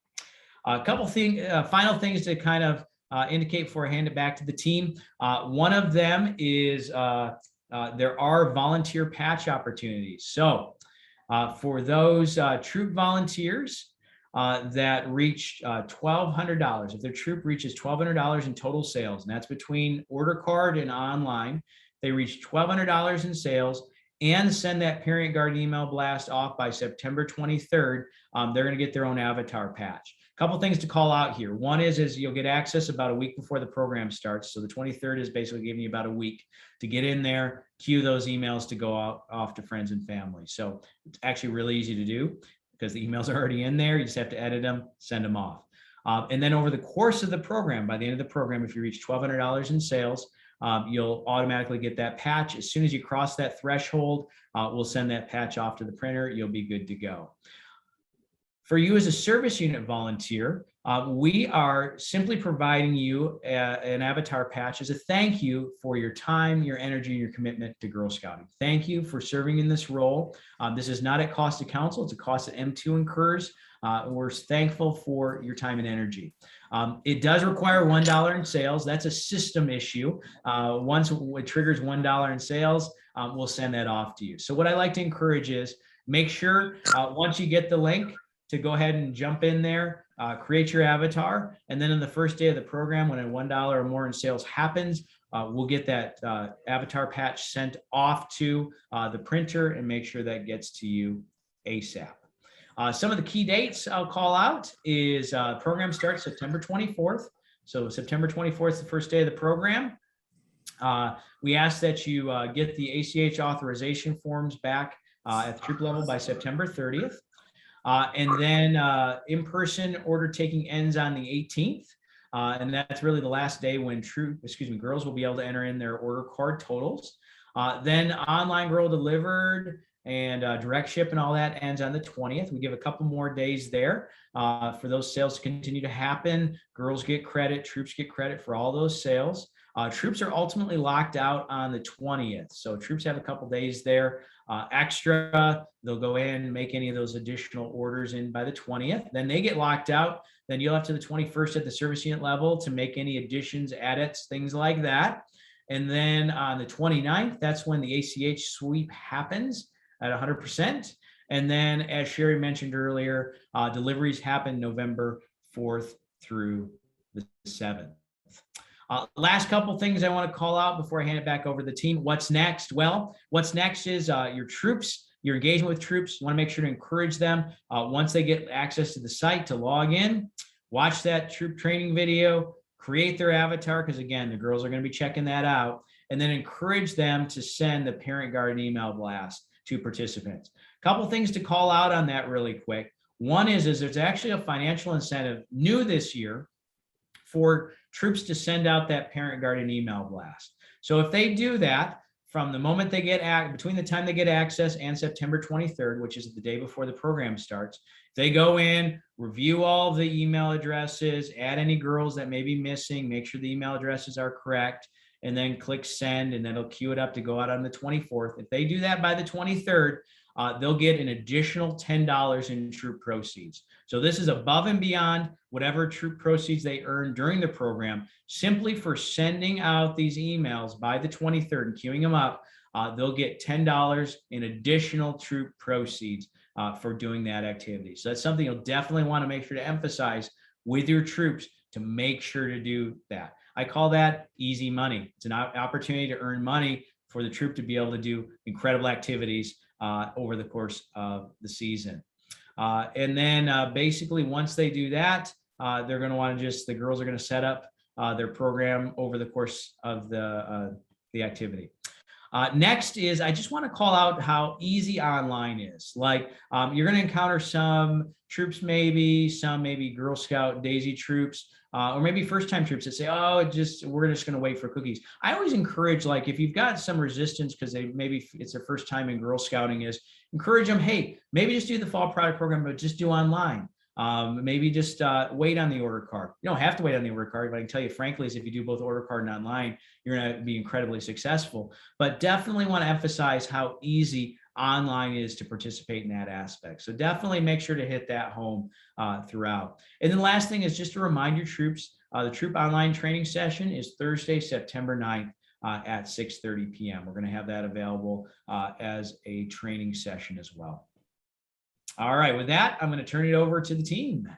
A couple final things to kind of indicate before I hand it back to the team. One of them is there are volunteer patch opportunities. So for those troop volunteers that reach $1,200, if their troop reaches $1,200 in total sales, and that's between order card and online, they reach $1,200 in sales and send that parent guard email blast off by September 23rd, they're going to get their own avatar patch. A couple things to call out here. One is you'll get access about a week before the program starts. So the 23rd is basically giving you about a week to get in there, queue those emails to go off to friends and family. So it's actually really easy to do because the emails are already in there. You just have to edit them, send them off. And then over the course of the program, by the end of the program, if you reach $1,200 in sales, you'll automatically get that patch. As soon as you cross that threshold, we'll send that patch off to the printer. You'll be good to go. For you as a service unit volunteer, we are simply providing you an avatar patch as a thank you for your time, your energy, and your commitment to Girl Scouting. Thank you for serving in this role. This is not at cost to council. It's a cost that M2 incurs. We're thankful for your time and energy. It does require $1 in sales. That's a system issue. Once it triggers $1 in sales, we'll send that off to you. So what I like to encourage is make sure once you get the link to go ahead and jump in there, create your avatar, and then on the first day of the program, when a $1 or more in sales happens, we'll get that avatar patch sent off to the printer and make sure that gets to you ASAP. Some of the key dates I'll call out is program starts September 24th. So September 24th is the first day of the program. We ask that you get the ACH authorization forms back at the troop level by September 30th. And then in-person order taking ends on the 18th. And that's really the last day when girls will be able to enter in their order card totals. Then online girl delivered and direct ship and all that ends on the 20th. We give a couple more days there for those sales to continue to happen. Girls get credit, troops get credit for all those sales. Troops are ultimately locked out on the 20th. So troops have a couple days there extra. They'll go in, make any of those additional orders in by the 20th. Then they get locked out. Then you'll have to the 21st at the service unit level to make any additions, edits, things like that. And then on the 29th, that's when the ACH sweep happens at 100%. And then, as Sherry mentioned earlier, deliveries happen November 4th through the 7th. Last couple things I want to call out before I hand it back over to the team. What's next? Well, what's next is your troops, your engagement with troops. You want to make sure to encourage them once they get access to the site to log in, watch that troop training video, create their avatar, because again, the girls are going to be checking that out, and then encourage them to send the parent guardian email blast to participants. A couple things to call out on that really quick. One is there's actually a financial incentive new this year for troops to send out that parent guardian email blast. So if they do that from the moment they get between the time they get access and September 23rd, which is the day before the program starts, they go in, review all the email addresses, add any girls that may be missing, make sure the email addresses are correct, and then click send, and then it'll queue it up to go out on the 24th. If they do that by the 23rd, they'll get an additional $10 in troop proceeds. So this is above and beyond whatever troop proceeds they earn during the program. Simply for sending out these emails by the 23rd and queuing them up, they'll get $10 in additional troop proceeds for doing that activity. So that's something you'll definitely want to make sure to emphasize with your troops to make sure to do that. I call that easy money. It's an opportunity to earn money for the troop to be able to do incredible activities over the course of the season. And then basically once they do that, they're going to want to the girls are going to set up their program over the course of the activity. Next is, I just want to call out how easy online is. Like you're going to encounter some troops, some maybe Girl Scout Daisy troops, or maybe first-time troops that say, oh, we're just going to wait for cookies. I always encourage, like, if you've got some resistance because maybe it's their first time in Girl Scouting, is encourage them, hey, maybe just do the fall product program, but just do online. Maybe just wait on the order card. You don't have to wait on the order card, but I can tell you frankly, is if you do both order card and online, you're going to be incredibly successful. But definitely want to emphasize how easy online is to participate in that aspect. So definitely make sure to hit that home throughout. And then last thing is just to remind your troops, the troop online training session is Thursday, September 9th at 6:30 p.m. We're going to have that available as a training session as well. All right, with that, I'm going to turn it over to the team.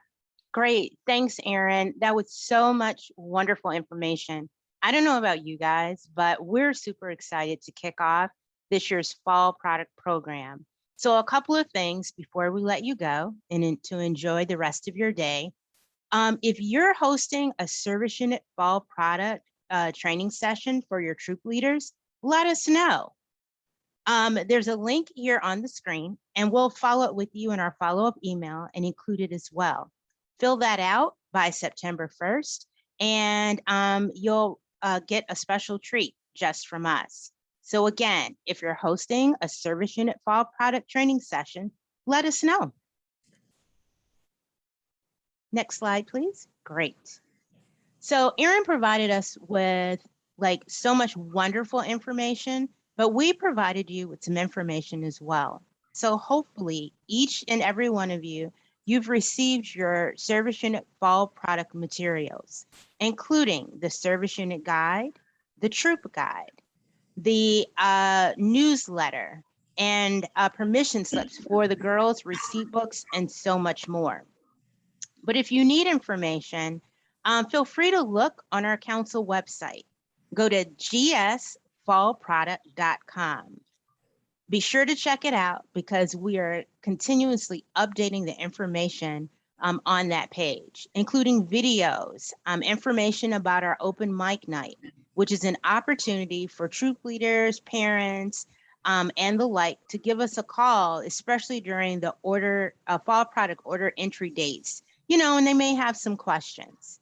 Great. Thanks, Aaron. That was so much wonderful information. I don't know about you guys, but we're super excited to kick off this year's fall product program. So a couple of things before we let you go and to enjoy the rest of your day. If you're hosting a service unit fall product training session for your troop leaders, let us know. There's a link here on the screen, and we'll follow up with you in our follow-up email and include it as well. Fill that out by September 1st, and you'll get a special treat just from us. So again, if you're hosting a service unit fall product training session, let us know. Next slide, please. Great. So Aaron provided us with so much wonderful information, but we provided you with some information as well. So hopefully each and every one of you've received your service unit fall product materials, including the service unit guide, the troop guide, the newsletter, and permission slips for the girls, receipt books, and so much more. But if you need information, feel free to look on our council website. Go to gsfallproduct.com. Be sure to check it out because we are continuously updating the information on that page, including videos, information about our open mic night, which is an opportunity for troop leaders, parents, and the like to give us a call, especially during the fall product order entry dates, and they may have some questions.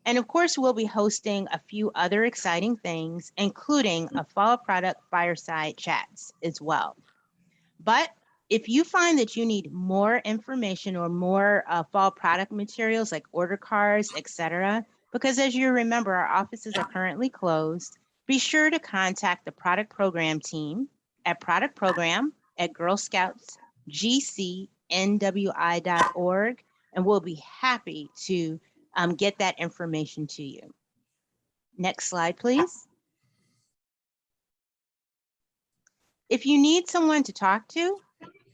And of course, we'll be hosting a few other exciting things, including a fall product fireside chats as well. But if you find that you need more information or more fall product materials like order cards, etc., because as you remember, our offices are currently closed, be sure to contact the product program team at productprogram@girlscoutsgcnwi.org, and we'll be happy to get that information to you. Next slide, please. If you need someone to talk to,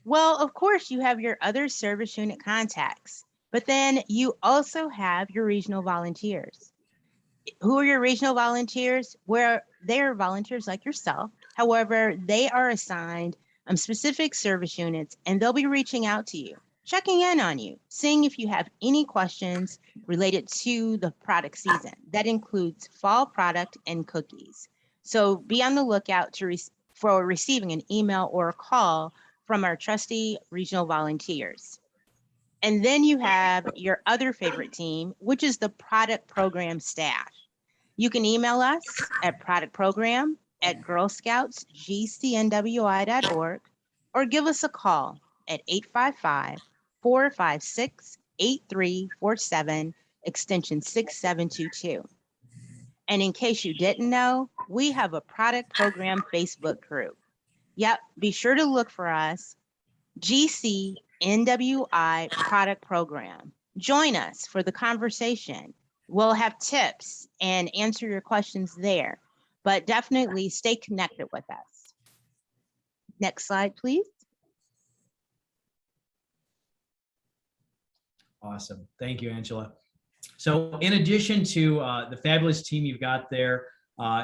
well, of course, you have your other service unit contacts, but then you also have your regional volunteers. Who are your regional volunteers? Where they're volunteers like yourself. However, they are assigned specific service units, and they'll be reaching out to you, checking in on you, seeing if you have any questions related to the product season. That includes fall product and cookies. So be on the lookout for receiving an email or a call from our trusty regional volunteers. And then you have your other favorite team, which is the product program staff. You can email us at productprogram@girlscoutsgcnwi.org or give us a call at 855-456-8347, extension 6722. And in case you didn't know, we have a product program Facebook group. Yep, be sure to look for us, GCNWI Product Program. Join us for the conversation. We'll have tips and answer your questions there, but definitely stay connected with us. Next slide, please. Awesome. Thank you, Angela. So in addition to the fabulous team you've got there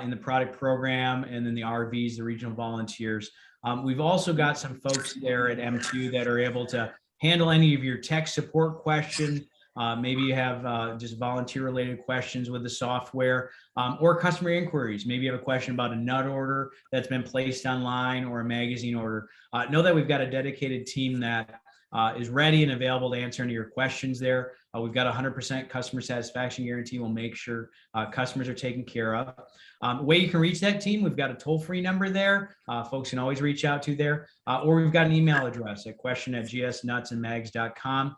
in the product program and then the RVs, the regional volunteers, we've also got some folks there at M2 that are able to handle any of your tech support questions. Maybe you have just volunteer related questions with the software or customer inquiries. Maybe you have a question about a nut order that's been placed online or a magazine order. Know that we've got a dedicated team that is ready and available to answer any of your questions there. We've got a 100% customer satisfaction guarantee. We'll make sure customers are taken care of. The way you can reach that team, we've got a toll-free number there. Folks can always reach out to there, or we've got an email address at question@gsnutsandmags.com.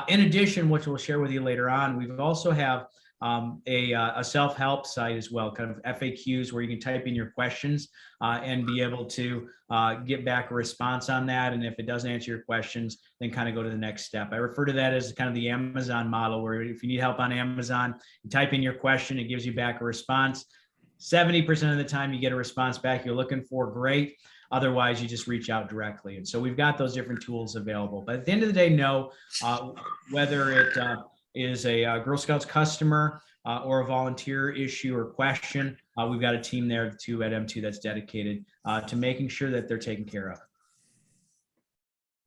In addition, which we'll share with you later on, we also have a self-help site as well, kind of FAQs where you can type in your questions and be able to get back a response on that. And if it doesn't answer your questions, then kind of go to the next step. I refer to that as kind of the Amazon model, where if you need help on Amazon, you type in your question, it gives you back a response. 70% of the time you get a response back you're looking for, great. Otherwise, you just reach out directly. And so we've got those different tools available. But at the end of the day, know whether it is a Girl Scouts customer or a volunteer issue or question, we've got a team there too at M2 that's dedicated to making sure that they're taken care of.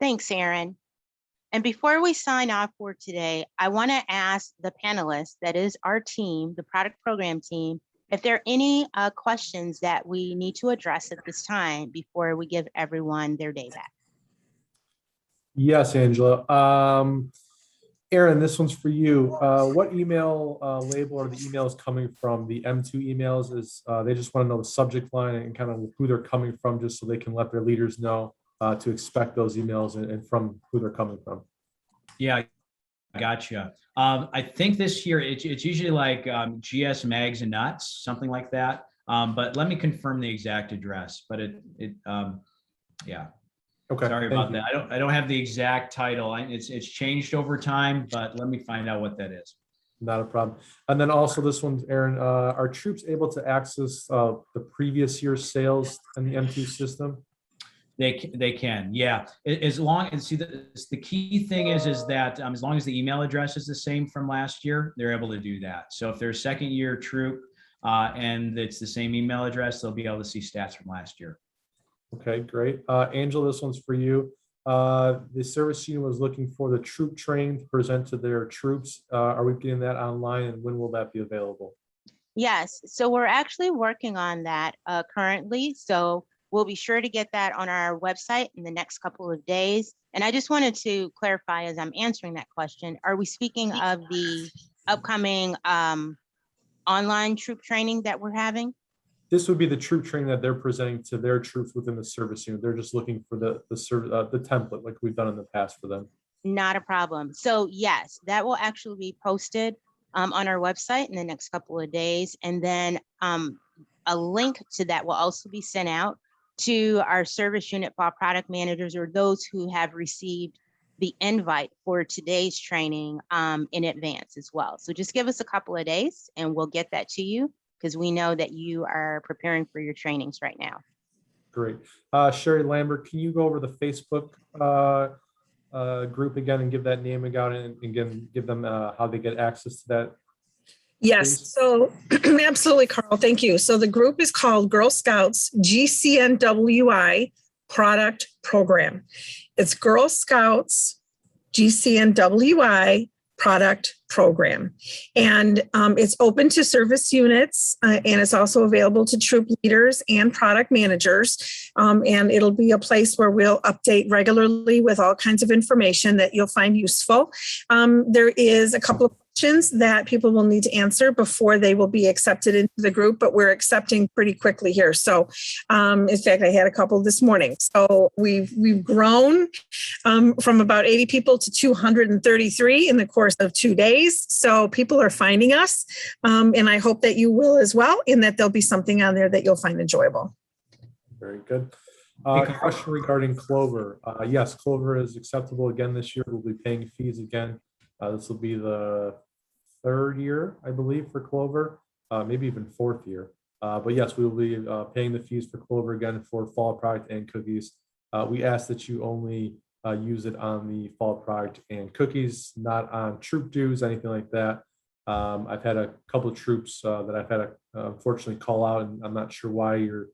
Thanks, Aaron. And before we sign off for today, I want to ask the panelists, that is our team, the product program team, if there are any questions that we need to address at this time before we give everyone their day back. Yes, Angela. Aaron, this one's for you. What email label are the emails coming from? The M2 emails is they just want to know the subject line and kind of who they're coming from, just so they can let their leaders know to expect those emails and from who they're coming from. Yeah, gotcha. I think this year it's usually like GS Mags and Nuts, something like that. But let me confirm the exact address. But yeah. Okay. Sorry about that. I don't have the exact title. It's changed over time, but let me find out what that is. Not a problem. And then also this one's Aaron. Are troops able to access the previous year's sales in the M2 system? They can, yeah. As long as, see, the key thing is that as long as the email address is the same from last year, they're able to do that. So if they're a second year troop and it's the same email address, they'll be able to see stats from last year. Okay, great. Angela, this one's for you. The service unit was looking for the troop training to present to their troops. Are we getting that online, and when will that be available? Yes, so we're actually working on that currently. So we'll be sure to get that on our website in the next couple of days. And I just wanted to clarify as I'm answering that question, are we speaking of the upcoming online troop training that we're having? This would be the troop training that they're presenting to their troops within the service unit. They're just looking for the template like we've done in the past for them. Not a problem. So yes, that will actually be posted on our website in the next couple of days. And then a link to that will also be sent out to our service unit fall product managers or those who have received the invite for today's training in advance as well. So just give us a couple of days and we'll get that to you because we know that you are preparing for your trainings right now. Great. Sherry Lambert, can you go over the Facebook group again and give that name again and give them how they get access to that? Yes, Please. so absolutely, Carl, thank you. So the group is called Girl Scouts GCNWI Product Program. It's Girl Scouts GCNWI Product Program. And it's open to service units and it's also available to troop leaders and product managers. And it'll be a place where we'll update regularly with all kinds of information that you'll find useful. There is a couple of questions that people will need to answer before they will be accepted into the group, but we're accepting pretty quickly here. So in fact, I had a couple this morning. So we've grown from about 80 people to 233 in the course of 2 days. So people are finding us and I hope that you will as well, and that there'll be something on there that you'll find enjoyable. Very good. Question regarding Clover. Yes, Clover is acceptable again this year. We'll be paying fees again. This will be the 3rd year, I believe, for Clover, maybe even 4th year. But yes, we will be paying the fees for Clover again for fall product and cookies. We ask that you only use it on the fall product and cookies, not on troop dues, anything like that. I've had a couple of troops that I've had to unfortunately call out, and I'm not sure why you're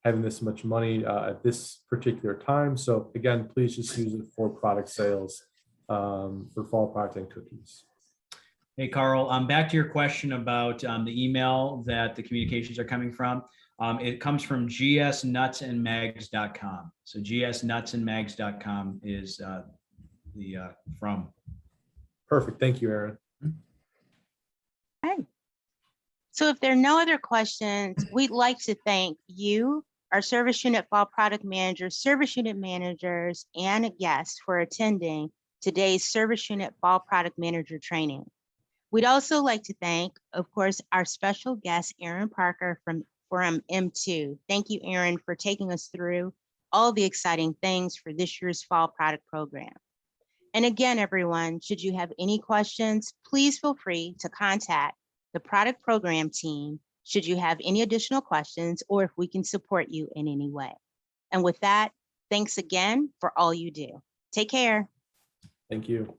having this much money at this particular time. So again, please just use it for product sales for fall product and cookies. Hey, Carl, back to your question about the email that the communications are coming from. It comes from gsnutsandmags.com. So gsnutsandmags.com is from. Perfect. Thank you, Aaron. Okay. So if there are no other questions, we'd like to thank you, our service unit fall product managers, service unit managers, and guests for attending today's service unit fall product manager training. We'd also like to thank, of course, our special guest, Aaron Parker from M2. Thank you, Aaron, for taking us through all the exciting things for this year's fall product program. And again, everyone, should you have any questions, please feel free to contact the product program team should you have any additional questions or if we can support you in any way. And with that, thanks again for all you do. Take care. Thank you.